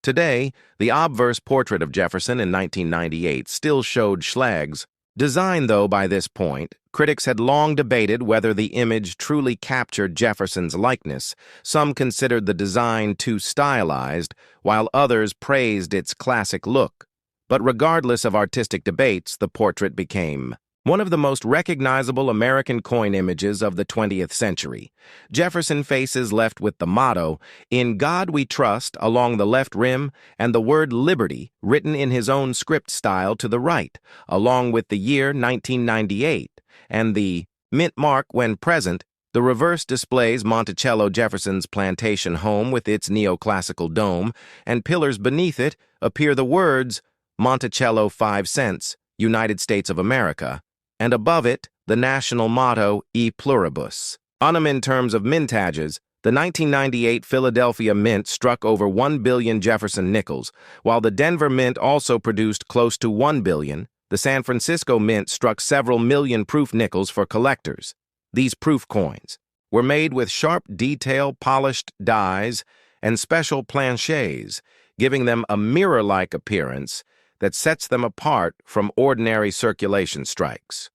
Speaker 1: Today, the obverse portrait of Jefferson in 1998 still showed Schlag's design, though by this point, critics had long debated whether the image truly captured Jefferson's likeness. Some considered the design too stylized, while others praised its classic look. But regardless of artistic debates, the portrait became one of the most recognizable American coin images of the 20th century. Jefferson faces left with the motto, "In God We Trust," along the left rim, and the word liberty written in his own script style to the right, along with the year 1998, and the mint mark when present. The reverse displays Monticello Jefferson's plantation home with its neoclassical dome, and pillars beneath it appear the words, "Monticello 5 cents, United States of America," and above it, the national motto, "E pluribus." In terms of mintages, the 1998 Philadelphia Mint struck over 1 billion Jefferson nickels, while the Denver Mint also produced close to 1 billion. The San Francisco Mint struck several million proof nickels for collectors. These proof coins were made with sharp detail, polished dies, and special planchets, giving them a mirror-like appearance that sets them apart from ordinary circulation strikes.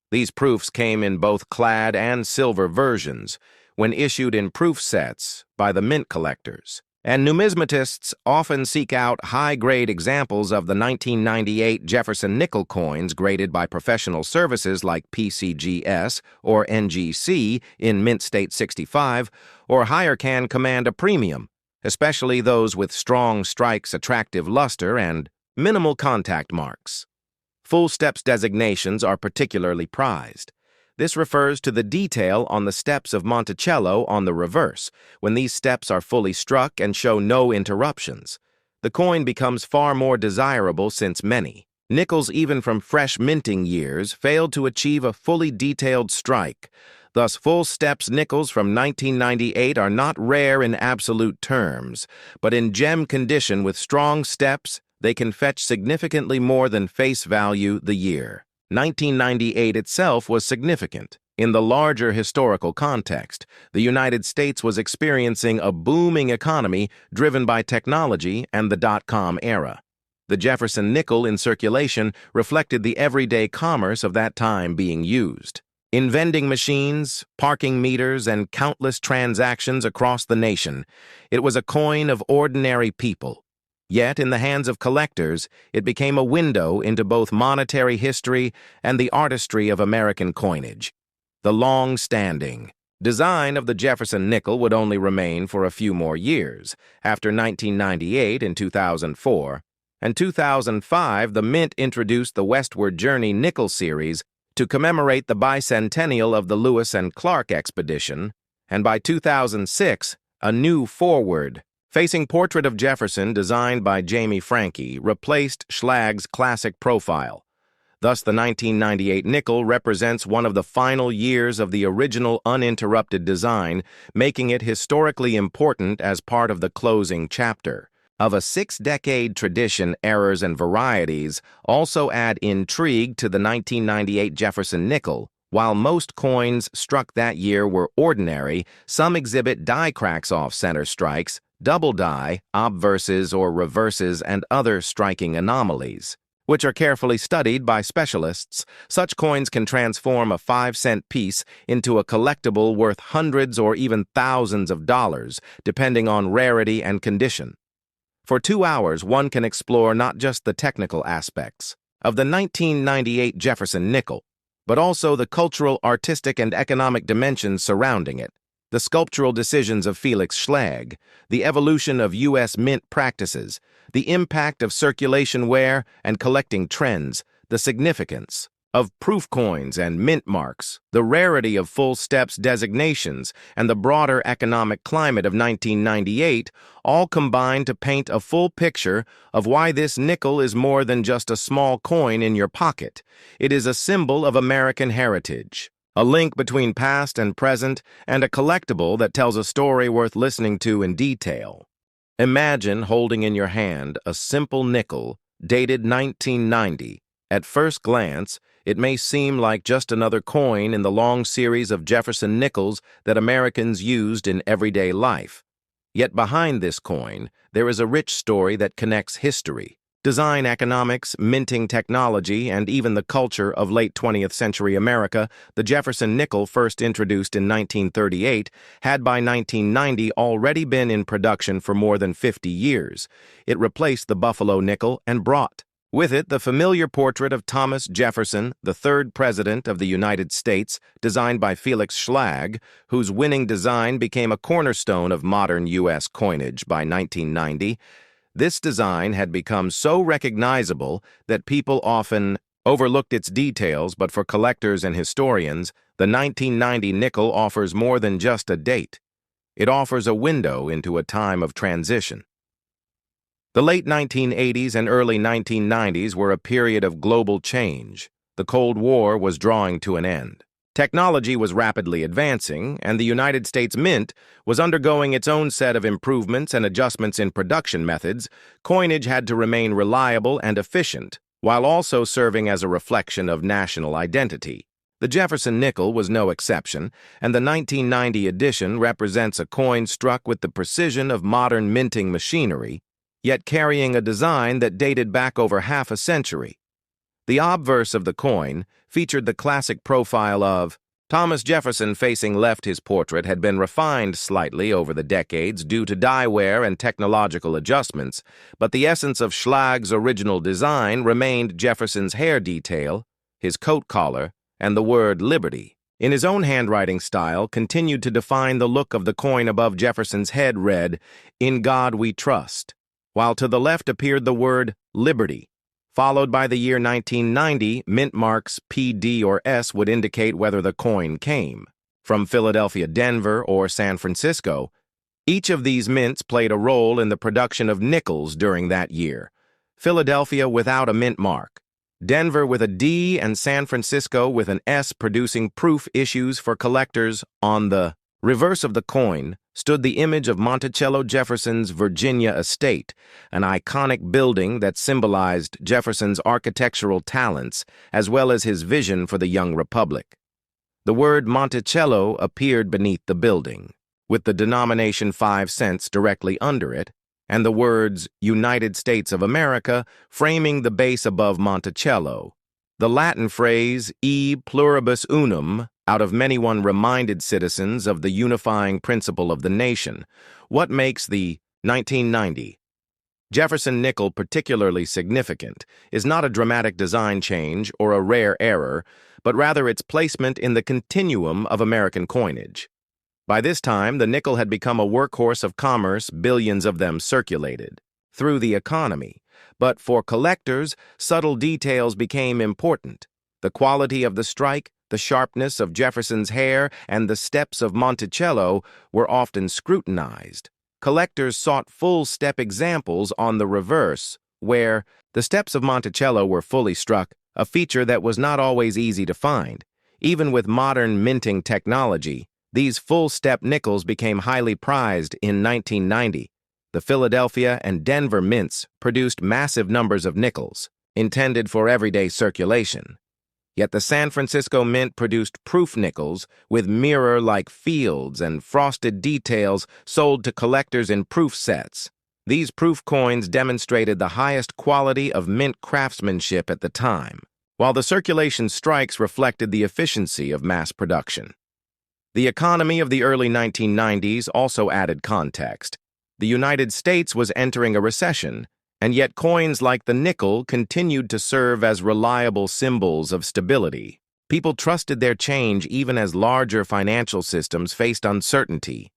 Speaker 1: These proofs came in both clad and silver versions when issued in proof sets by the mint collectors. And numismatists often seek out high-grade examples of the 1998 Jefferson nickel coins graded by professional services like PCGS or NGC in Mint State 65, or higher can command a premium, especially those with strong strikes, attractive luster, and minimal contact marks. Full steps designations are particularly prized. This refers to the detail on the steps of Monticello on the reverse. When these steps are fully struck and show no interruptions, the coin becomes far more desirable since many nickels, even from fresh minting years, failed to achieve a fully detailed strike. Thus, full steps nickels from 1998 are not rare in absolute terms, but in gem condition with strong steps, they can fetch significantly more than face value the year. 1998 itself was significant. In the larger historical context, the United States was experiencing a booming economy driven by technology and the dot-com era. The Jefferson nickel in circulation reflected the everyday commerce of that time being used. In vending machines, parking meters, and countless transactions across the nation, it was a coin of ordinary people. Yet, in the hands of collectors, it became a window into both monetary history and the artistry of American coinage. The long-standing design of the Jefferson nickel would only remain for a few more years. After 1998 and 2004, and 2005, the Mint introduced the Westward Journey nickel series to commemorate the bicentennial of the Lewis and Clark expedition, and by 2006, a new forward facing portrait of Jefferson designed by Jamie Franke replaced Schlag's classic profile. Thus, the 1998 nickel represents one of the final years of the original uninterrupted design, making it historically important as part of the closing chapter. Of a 6-decade tradition, errors and varieties also add intrigue to the 1998 Jefferson nickel. While most coins struck that year were ordinary, some exhibit die cracks off center strikes, double die, obverses or reverses, and other striking anomalies, which are carefully studied by specialists. Such coins can transform a 5-cent piece into a collectible worth hundreds or even thousands of dollars, depending on rarity and condition. For 2 hours, one can explore not just the technical aspects of the 1998 Jefferson nickel, but also the cultural, artistic, and economic dimensions surrounding it. The sculptural decisions of Felix Schlag, the evolution of U.S. mint practices, the impact of circulation wear and collecting trends, the significance of proof coins and mint marks, the rarity of full steps designations, and the broader economic climate of 1998 all combine to paint a full picture of why this nickel is more than just a small coin in your pocket. It is a symbol of American heritage, a link between past and present, and a collectible that tells a story worth listening to in detail. Imagine holding in your hand a simple nickel dated 1990. At first glance, it may seem like just another coin in the long series of Jefferson nickels that Americans used in everyday life. Yet behind this coin, there is a rich story that connects history, design, economics, minting technology, and even the culture of late 20th century America. The Jefferson nickel, first introduced in 1938, had by 1990 already been in production for more than 50 years. It replaced the Buffalo nickel and brought with it the familiar portrait of Thomas Jefferson, the third President of the United States, designed by Felix Schlag, whose winning design became a cornerstone of modern U.S. coinage by 1990. This design had become so recognizable that people often overlooked its details, but for collectors and historians, the 1990 nickel offers more than just a date. It offers a window into a time of transition. The late 1980s and early 1990s were a period of global change. The Cold War was drawing to an end. Technology was rapidly advancing, and the United States Mint was undergoing its own set of improvements and adjustments in production methods. Coinage had to remain reliable and efficient, while also serving as a reflection of national identity. The Jefferson nickel was no exception, and the 1990 edition represents a coin struck with the precision of modern minting machinery, yet carrying a design that dated back over half a century. The obverse of the coin featured the classic profile of Thomas Jefferson facing left. His portrait had been refined slightly over the decades due to dye wear and technological adjustments, but the essence of Schlag's original design remained Jefferson's hair detail, his coat collar, and the word liberty. In his own handwriting style, continued to define the look of the coin above Jefferson's head read, "In God We Trust," while to the left appeared the word liberty. Followed by the year 1990, mint marks P, D, or S would indicate whether the coin came from Philadelphia, Denver, or San Francisco. Each of these mints played a role in the production of nickels during that year. Philadelphia without a mint mark, Denver with a D, and San Francisco with an S, producing proof issues for collectors. On the reverse of the coin stood the image of Monticello Jefferson's Virginia estate, an iconic building that symbolized Jefferson's architectural talents as well as his vision for the young republic. The word Monticello appeared beneath the building, with the denomination 5 cents directly under it, and the words United States of America framing the base above Monticello. The Latin phrase E pluribus unum out of many one reminded citizens of the unifying principle of the nation. What makes the 1990 Jefferson nickel particularly significant is not a dramatic design change or a rare error, but rather its placement in the continuum of American coinage. By this time, the nickel had become a workhorse of commerce, billions of them circulated through the economy. But for collectors, subtle details became important. The quality of the strike, the sharpness of Jefferson's hair, and the steps of Monticello were often scrutinized. Collectors sought full-step examples on the reverse, where the steps of Monticello were fully struck, a feature that was not always easy to find. Even with modern minting technology, these full-step nickels became highly prized in 1990. The Philadelphia and Denver mints produced massive numbers of nickels, intended for everyday circulation. Yet the San Francisco Mint produced proof nickels with mirror-like fields and frosted details sold to collectors in proof sets. These proof coins demonstrated the highest quality of mint craftsmanship at the time, while the circulation strikes reflected the efficiency of mass production. The economy of the early 1990s also added context. The United States was entering a recession, and yet coins like the nickel continued to serve as reliable symbols of stability. People trusted their change even as larger financial systems faced uncertainty.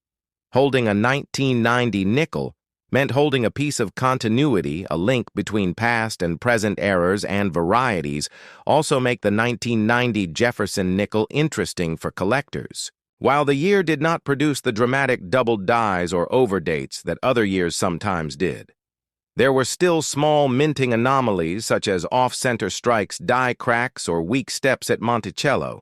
Speaker 1: Holding a 1990 nickel meant holding a piece of continuity, a link between past and present errors and varieties, also make the 1990 Jefferson nickel interesting for collectors. While the year did not produce the dramatic double dies or overdates that other years sometimes did, there were still small minting anomalies such as off-center strikes, die cracks, or weak steps at Monticello.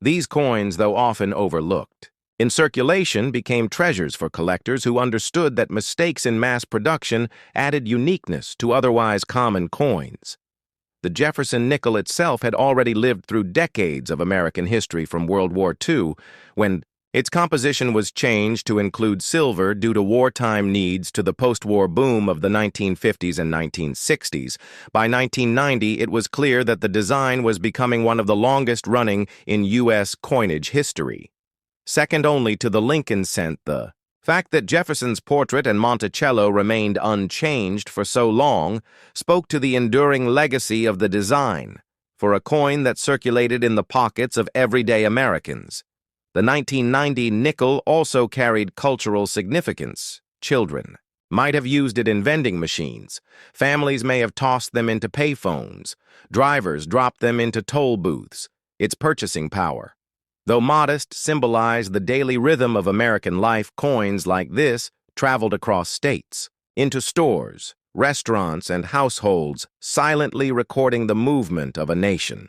Speaker 1: These coins, though often overlooked in circulation, became treasures for collectors who understood that mistakes in mass production added uniqueness to otherwise common coins. The Jefferson nickel itself had already lived through decades of American history from World War II, when its composition was changed to include silver due to wartime needs to the post-war boom of the 1950s and 1960s. By 1990, it was clear that the design was becoming one of the longest-running in U.S. coinage history, second only to the Lincoln cent. The fact that Jefferson's portrait and Monticello remained unchanged for so long spoke to the enduring legacy of the design, for a coin that circulated in the pockets of everyday Americans. The 1990 nickel also carried cultural significance. Children might have used it in vending machines. Families may have tossed them into payphones. Drivers dropped them into toll booths. Its purchasing power, though modest, symbolized the daily rhythm of American life. Coins like this traveled across states, into stores, restaurants, and households, silently recording the movement of a nation.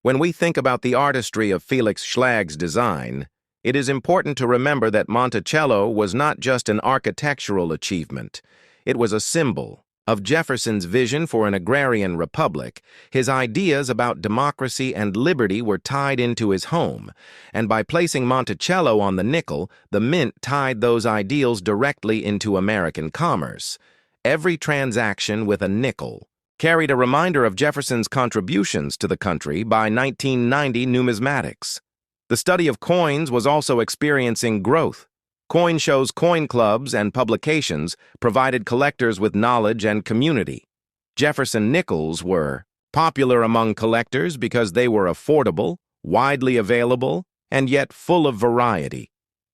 Speaker 1: When we think about the artistry of Felix Schlag's design, it is important to remember that Monticello was not just an architectural achievement. It was a symbol of Jefferson's vision for an agrarian republic. His ideas about democracy and liberty were tied into his home, and by placing Monticello on the nickel, the mint tied those ideals directly into American commerce. Every transaction with a nickel carried a reminder of Jefferson's contributions to the country by 1990 numismatics. The study of coins was also experiencing growth. Coin shows, coin clubs, and publications provided collectors with knowledge and community. Jefferson nickels were popular among collectors because they were affordable, widely available, and yet full of variety.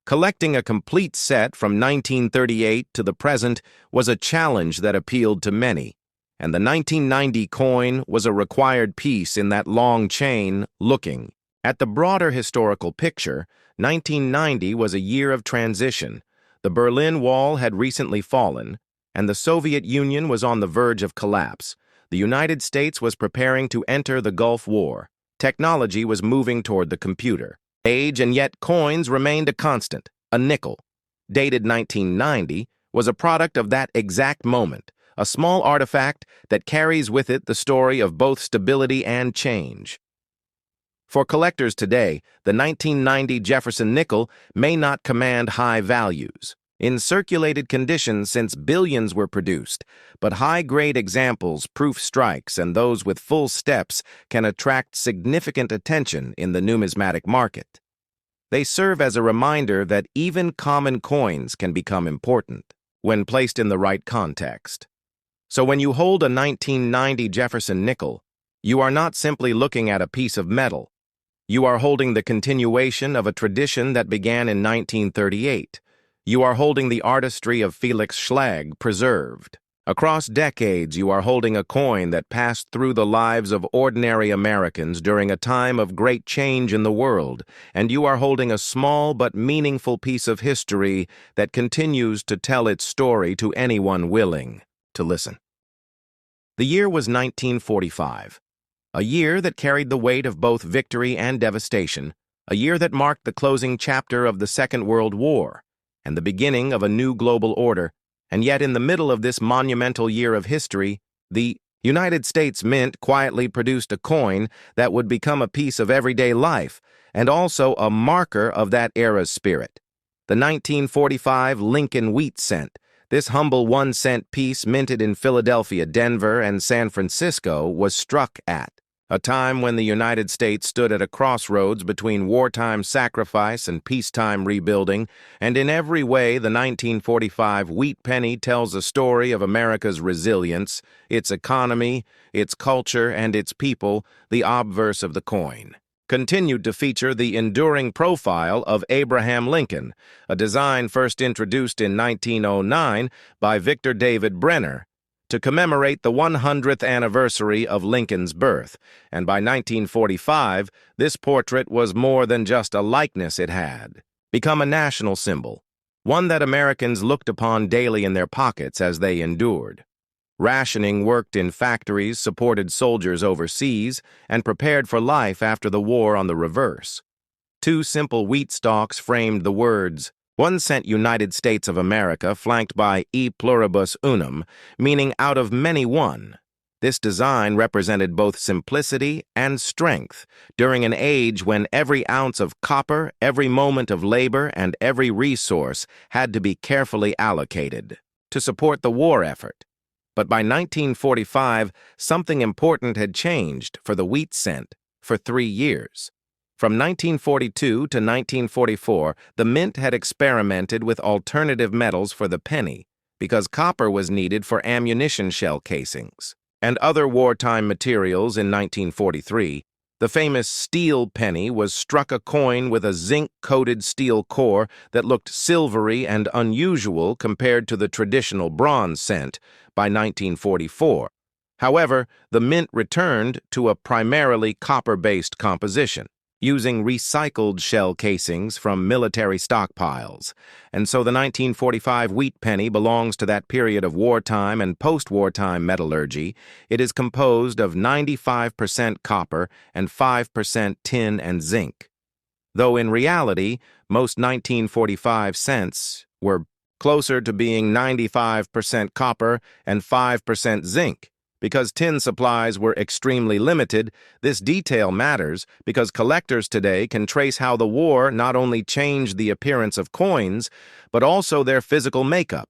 Speaker 1: Collecting a complete set from 1938 to the present was a challenge that appealed to many, and the 1990 coin was a required piece in that long chain. Looking at the broader historical picture, 1990 was a year of transition. The Berlin Wall had recently fallen, and the Soviet Union was on the verge of collapse. The United States was preparing to enter the Gulf War. Technology was moving toward the computer. Age, and yet coins remained a constant. A nickel, dated 1990, was a product of that exact moment, a small artifact that carries with it the story of both stability and change. For collectors today, the 1990 Jefferson nickel may not command high values in circulated conditions since billions were produced, but high-grade examples, proof strikes, and those with full steps can attract significant attention in the numismatic market. They serve as a reminder that even common coins can become important when placed in the right context. So when you hold a 1990 Jefferson nickel, you are not simply looking at a piece of metal. You are holding the continuation of a tradition that began in 1938. You are holding the artistry of Felix Schlag preserved. Across decades, you are holding a coin that passed through the lives of ordinary Americans during a time of great change in the world, and you are holding a small but meaningful piece of history that continues to tell its story to anyone willing to listen. The year was 1945. A year that carried the weight of both victory and devastation, a year that marked the closing chapter of the Second World War and the beginning of a new global order. And yet in the middle of this monumental year of history, the United States Mint quietly produced a coin that would become a piece of everyday life and also a marker of that era's spirit. The 1945 Lincoln Wheat Cent. This humble 1-cent piece, minted in Philadelphia, Denver, and San Francisco, was struck at a time when the United States stood at a crossroads between wartime sacrifice and peacetime rebuilding, and in every way the 1945 wheat penny tells a story of America's resilience, its economy, its culture, and its people. The obverse of the coin continued to feature the enduring profile of Abraham Lincoln, a design first introduced in 1909 by Victor David Brenner, to commemorate the 100th anniversary of Lincoln's birth, and by 1945, this portrait was more than just a likeness. It had become a national symbol, one that Americans looked upon daily in their pockets as they endured. Rationing, worked in factories, supported soldiers overseas, and prepared for life after the war on the reverse. 2 simple wheat stalks framed the words, 1 cent United States of America, flanked by E pluribus unum, meaning out of many one. This design represented both simplicity and strength during an age when every ounce of copper, every moment of labor, and every resource had to be carefully allocated to support the war effort. But by 1945, something important had changed for the wheat cent for 3 years. From 1942 to 1944, the Mint had experimented with alternative metals for the penny because copper was needed for ammunition shell casings and other wartime materials. In 1943, the famous steel penny was struck, a coin with a zinc-coated steel core that looked silvery and unusual compared to the traditional bronze cent by 1944. However, the Mint returned to a primarily copper-based composition, using recycled shell casings from military stockpiles, and so the 1945 wheat penny belongs to that period of wartime and post-wartime metallurgy. It is composed of 95% copper and 5% tin and zinc, though in reality, most 1945 cents were closer to being 95% copper and 5% zinc. Because tin supplies were extremely limited, this detail matters because collectors today can trace how the war not only changed the appearance of coins, but also their physical makeup.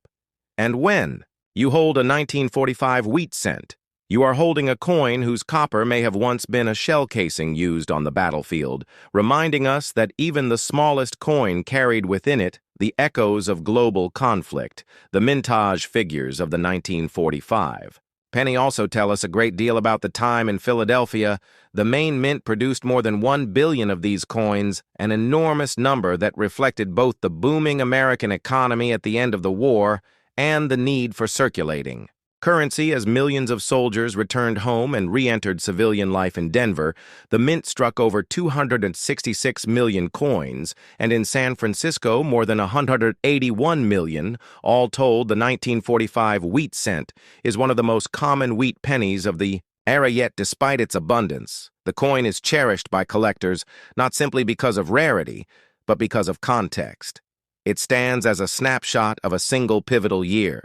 Speaker 1: And when you hold a 1945 wheat cent, You are holding a coin whose copper may have once been a shell casing used on the battlefield, reminding us that even the smallest coin carried within it the echoes of global conflict, the mintage figures of the 1945. Penny also tell us a great deal about the time in Philadelphia. The main mint produced more than 1 billion of these coins, an enormous number that reflected both the booming American economy at the end of the war and the need for circulating currency. As millions of soldiers returned home and re-entered civilian life in Denver, the mint struck over 266 million coins, and in San Francisco more than 181 million. All told, the 1945 wheat cent is one of the most common wheat pennies of the era, yet despite its abundance, the coin is cherished by collectors not simply because of rarity, but because of context. It stands as a snapshot of a single pivotal year.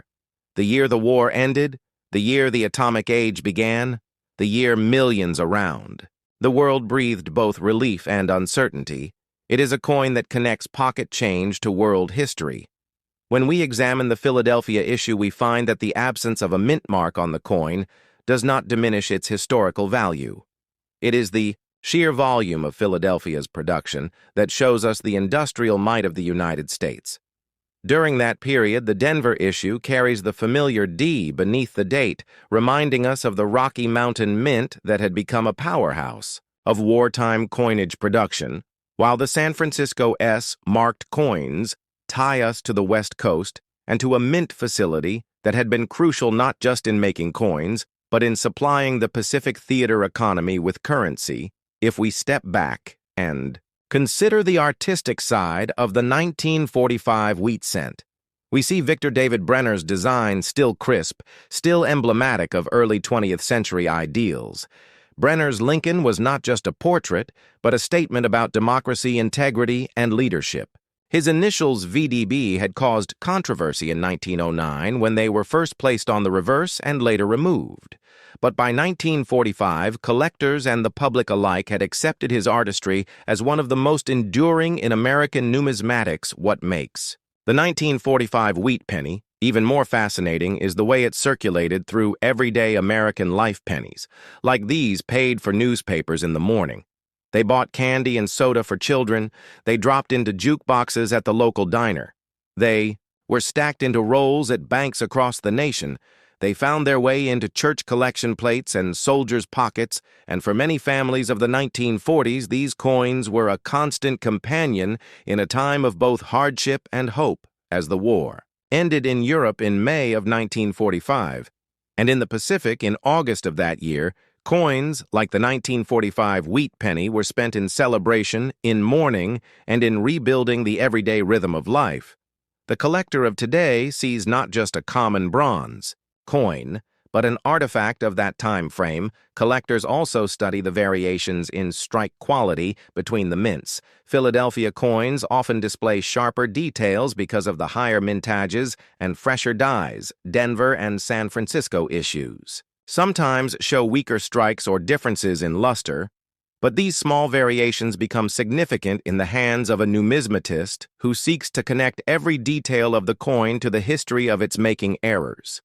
Speaker 1: The year the war ended, the year the atomic age began, the year millions around the world breathed both relief and uncertainty. It is a coin that connects pocket change to world history. When we examine the Philadelphia issue, we find that the absence of a mint mark on the coin does not diminish its historical value. It is the sheer volume of Philadelphia's production that shows us the industrial might of the United States. During that period, the Denver issue carries the familiar D beneath the date, reminding us of the Rocky Mountain Mint that had become a powerhouse of wartime coinage production, while the San Francisco S marked coins tie us to the West Coast and to a mint facility that had been crucial not just in making coins, but in supplying the Pacific theater economy with currency. If we step back and consider the artistic side of the 1945 wheat cent, we see Victor David Brenner's design still crisp, still emblematic of early 20th century ideals. Brenner's Lincoln was not just a portrait, but a statement about democracy, integrity, and leadership. His initials VDB had caused controversy in 1909 when they were first placed on the reverse and later removed. But by 1945, collectors and the public alike had accepted his artistry as one of the most enduring in American numismatics. What makes the 1945 wheat penny even more fascinating is the way it circulated through everyday American life. Pennies like these paid for newspapers in the morning. They bought candy and soda for children. They dropped into jukeboxes at the local diner. They were stacked into rolls at banks across the nation. They found their way into church collection plates and soldiers' pockets, and for many families of the 1940s, these coins were a constant companion in a time of both hardship and hope. As the war ended in Europe in May of 1945, and in the Pacific in August of that year, coins like the 1945 wheat penny were spent in celebration, in mourning, and in rebuilding the everyday rhythm of life. The collector of today sees not just a common bronze coin, but an artifact of that time frame. Collectors also study the variations in strike quality between the mints. Philadelphia coins often display sharper details because of the higher mintages and fresher dyes. Denver and San Francisco issues sometimes show weaker strikes or differences in luster, but these small variations become significant in the hands of a numismatist who seeks to connect every detail of the coin to the history of its making errors.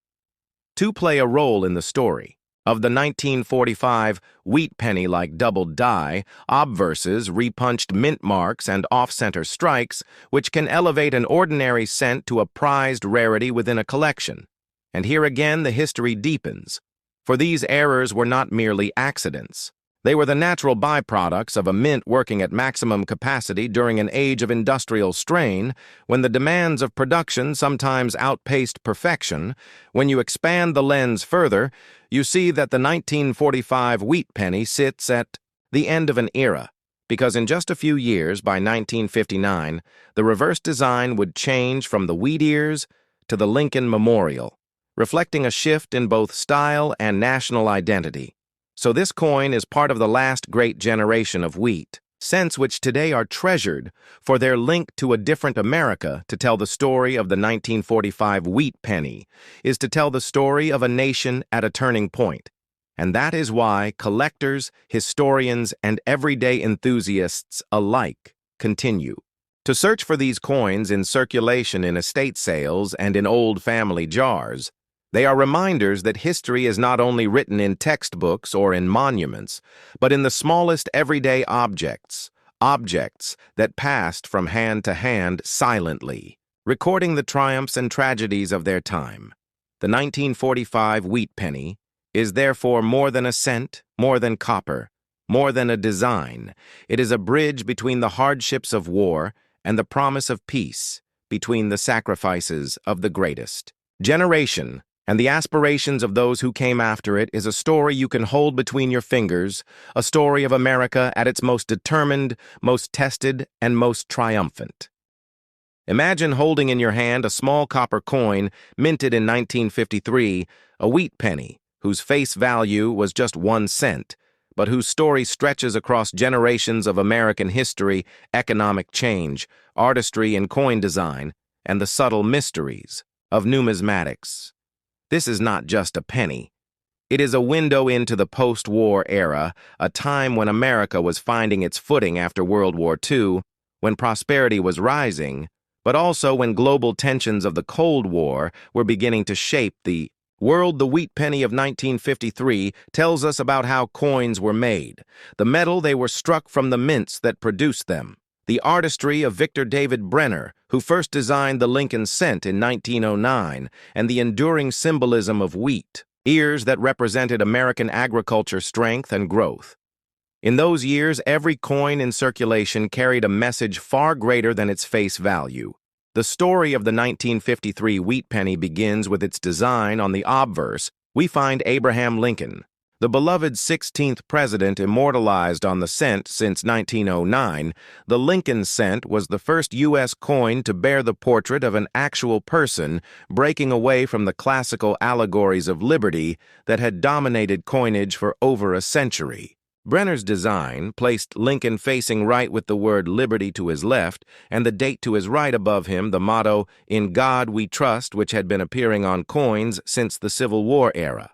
Speaker 1: To play a role in the story of the 1945 wheat penny like doubled die, obverses, repunched mint marks, and off-center strikes, which can elevate an ordinary cent to a prized rarity within a collection. And here again the history deepens. For these errors were not merely accidents. They were the natural byproducts of a mint working at maximum capacity during an age of industrial strain, when the demands of production sometimes outpaced perfection. When you expand the lens further, you see that the 1945 wheat penny sits at the end of an era, because in just a few years, by 1959, the reverse design would change from the wheat ears to the Lincoln Memorial, reflecting a shift in both style and national identity. So this coin is part of the last great generation of wheat cents, which today are treasured for their link to a different America. To tell the story of the 1945 wheat penny is to tell the story of a nation at a turning point. And that is why collectors, historians, and everyday enthusiasts alike continue to search for these coins in circulation in estate sales and in old family jars. They are reminders that history is not only written in textbooks or in monuments, but in the smallest everyday objects, objects that passed from hand to hand silently, recording the triumphs and tragedies of their time. The 1945 wheat penny is therefore more than a cent, more than copper, more than a design. It is a bridge between the hardships of war and the promise of peace, between the sacrifices of the greatest. Generation and the aspirations of those who came after it is a story you can hold between your fingers, a story of America at its most determined, most tested, and most triumphant. Imagine holding in your hand a small copper coin minted in 1953, a wheat penny, whose face value was just 1 cent, but whose story stretches across generations of American history, economic change, artistry in coin design, and the subtle mysteries of numismatics. This is not just a penny. It is a window into the post-war era, a time when America was finding its footing after World War II, when prosperity was rising, but also when global tensions of the Cold War were beginning to shape the world. The wheat penny of 1953 tells us about how coins were made, the metal they were struck from the mints that produced them, the artistry of Victor David Brenner, who first designed the Lincoln cent in 1909, and the enduring symbolism of wheat, ears that represented American agriculture strength and growth. In those years, every coin in circulation carried a message far greater than its face value. The story of the 1953 wheat penny begins with its design. On the obverse, we find Abraham Lincoln, the beloved 16th president immortalized on the cent since 1909. The Lincoln cent was the first U.S. coin to bear the portrait of an actual person, breaking away from the classical allegories of liberty that had dominated coinage for over a century. Brenner's design placed Lincoln facing right with the word liberty to his left and the date to his right above him, the motto, "In God We Trust," which had been appearing on coins since the Civil War era.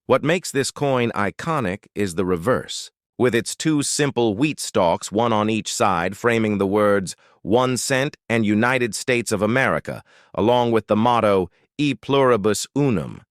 Speaker 1: What makes this coin iconic is the reverse, with its 2 simple wheat stalks, one on each side, framing the words 1 cent and United States of America, along with the motto, E pluribus unum.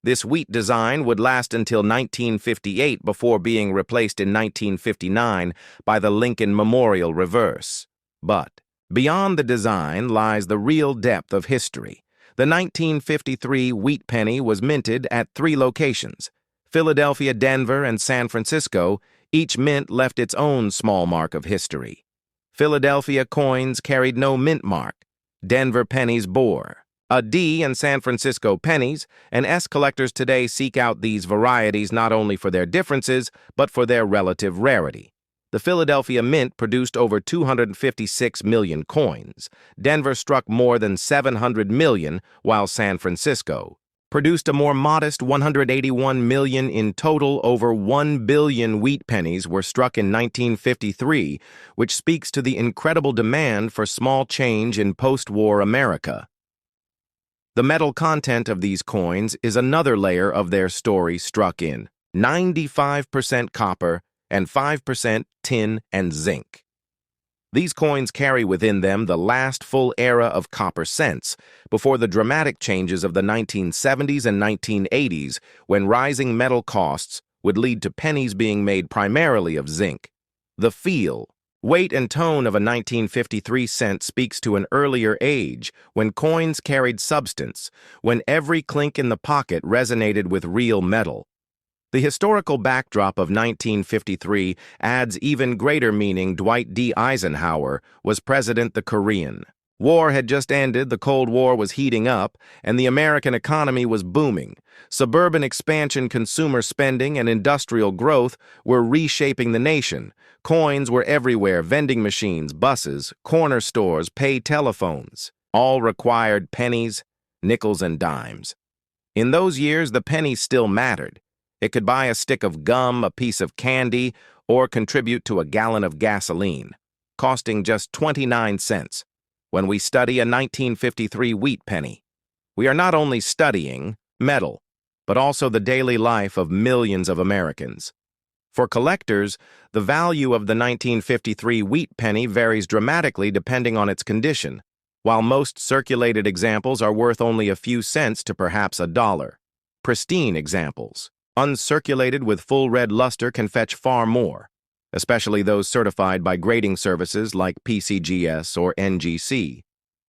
Speaker 1: This wheat design would last until 1958 before being replaced in 1959 by the Lincoln Memorial reverse. But beyond the design lies the real depth of history. The 1953 wheat penny was minted at 3 locations: Philadelphia, Denver, and San Francisco. Each mint left its own small mark of history. Philadelphia coins carried no mint mark. Denver pennies bore a D, and San Francisco pennies and S. Collectors today seek out these varieties not only for their differences, but for their relative rarity. The Philadelphia Mint produced over 256 million coins. Denver struck more than 700 million, while San Francisco produced a more modest 181 million. In total, over 1 billion wheat pennies were struck in 1953, which speaks to the incredible demand for small change in post-war America. The metal content of these coins is another layer of their story, struck in 95% copper and 5% tin and zinc. These coins carry within them the last full era of copper cents, before the dramatic changes of the 1970s and 1980s, when rising metal costs would lead to pennies being made primarily of zinc. The feel, weight, and tone of a 1953 cent speaks to an earlier age, when coins carried substance, when every clink in the pocket resonated with real metal. The historical backdrop of 1953 adds even greater meaning. Dwight D. Eisenhower was president. The Korean War had just ended, the Cold War was heating up, and the American economy was booming. Suburban expansion, consumer spending, and industrial growth were reshaping the nation. Coins were everywhere: vending machines, buses, corner stores, pay telephones. All required pennies, nickels, and dimes. In those years, the penny still mattered. It could buy a stick of gum, a piece of candy, or contribute to a gallon of gasoline, costing just 29 cents. When we study a 1953 wheat penny, we are not only studying metal, but also the daily life of millions of Americans. For collectors, the value of the 1953 wheat penny varies dramatically depending on its condition. While most circulated examples are worth only a few cents to perhaps $1, pristine examples. Uncirculated with full red luster can fetch far more, especially those certified by grading services like PCGS or NGC.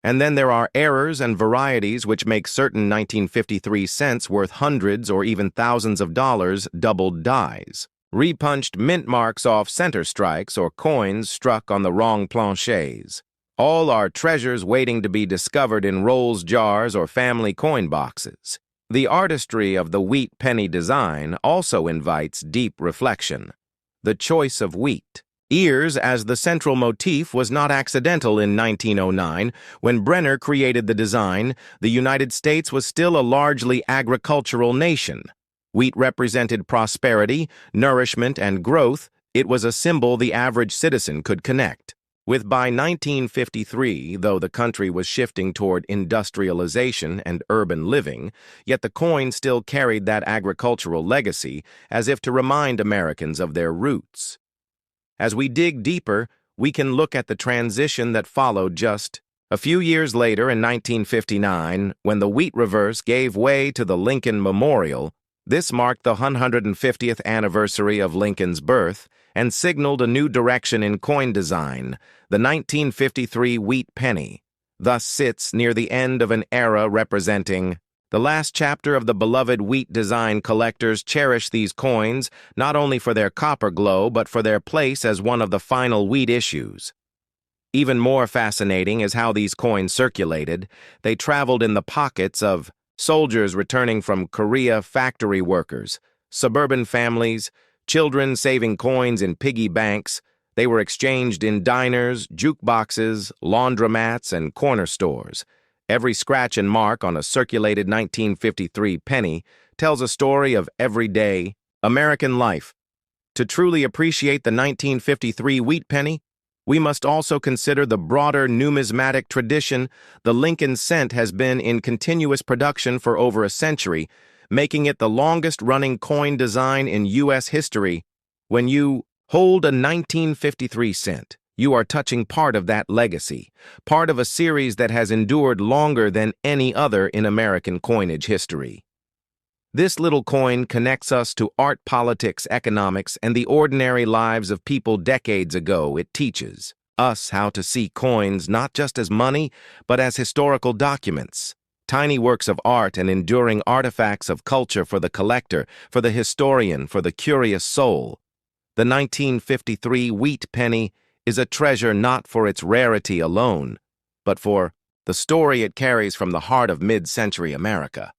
Speaker 1: And then there are errors and varieties which make certain 1953 cents worth hundreds or even thousands of dollars doubled dies. Repunched mint marks off center strikes or coins struck on the wrong planchets. All are treasures waiting to be discovered in rolls jars or family coin boxes. The artistry of the wheat penny design also invites deep reflection. The choice of wheat. Ears as the central motif was not accidental in 1909. When Brenner created the design, the United States was still a largely agricultural nation. Wheat represented prosperity, nourishment, and growth. It was a symbol the average citizen could connect with. By 1953, though the country was shifting toward industrialization and urban living, yet the coin still carried that agricultural legacy, as if to remind Americans of their roots. As we dig deeper, we can look at the transition that followed just a few years later in 1959, when the wheat reverse gave way to the Lincoln Memorial. This marked the 150th anniversary of Lincoln's birth and signaled a new direction in coin design. The 1953 wheat penny thus sits near the end of an era representing the last chapter of the beloved wheat design. Collectors cherish these coins not only for their copper glow but for their place as one of the final wheat issues. Even more fascinating is how these coins circulated. They traveled in the pockets of soldiers returning from Korea, factory workers, suburban families, children saving coins in piggy banks. They were exchanged in diners, jukeboxes, laundromats, and corner stores. Every scratch and mark on a circulated 1953 penny tells a story of everyday American life. To truly appreciate the 1953 wheat penny, we must also consider the broader numismatic tradition. The Lincoln cent has been in continuous production for over a century, making it the longest-running coin design in U.S. history. When you hold a 1953 cent, you are touching part of that legacy, part of a series that has endured longer than any other in American coinage history. This little coin connects us to art, politics, economics, and the ordinary lives of people decades ago. It teaches us how to see coins not just as money, but as historical documents, tiny works of art and enduring artifacts of culture for the collector, for the historian, for the curious soul. The 1953 wheat penny is a treasure not for its rarity alone, but for the story it carries from the heart of mid-century America.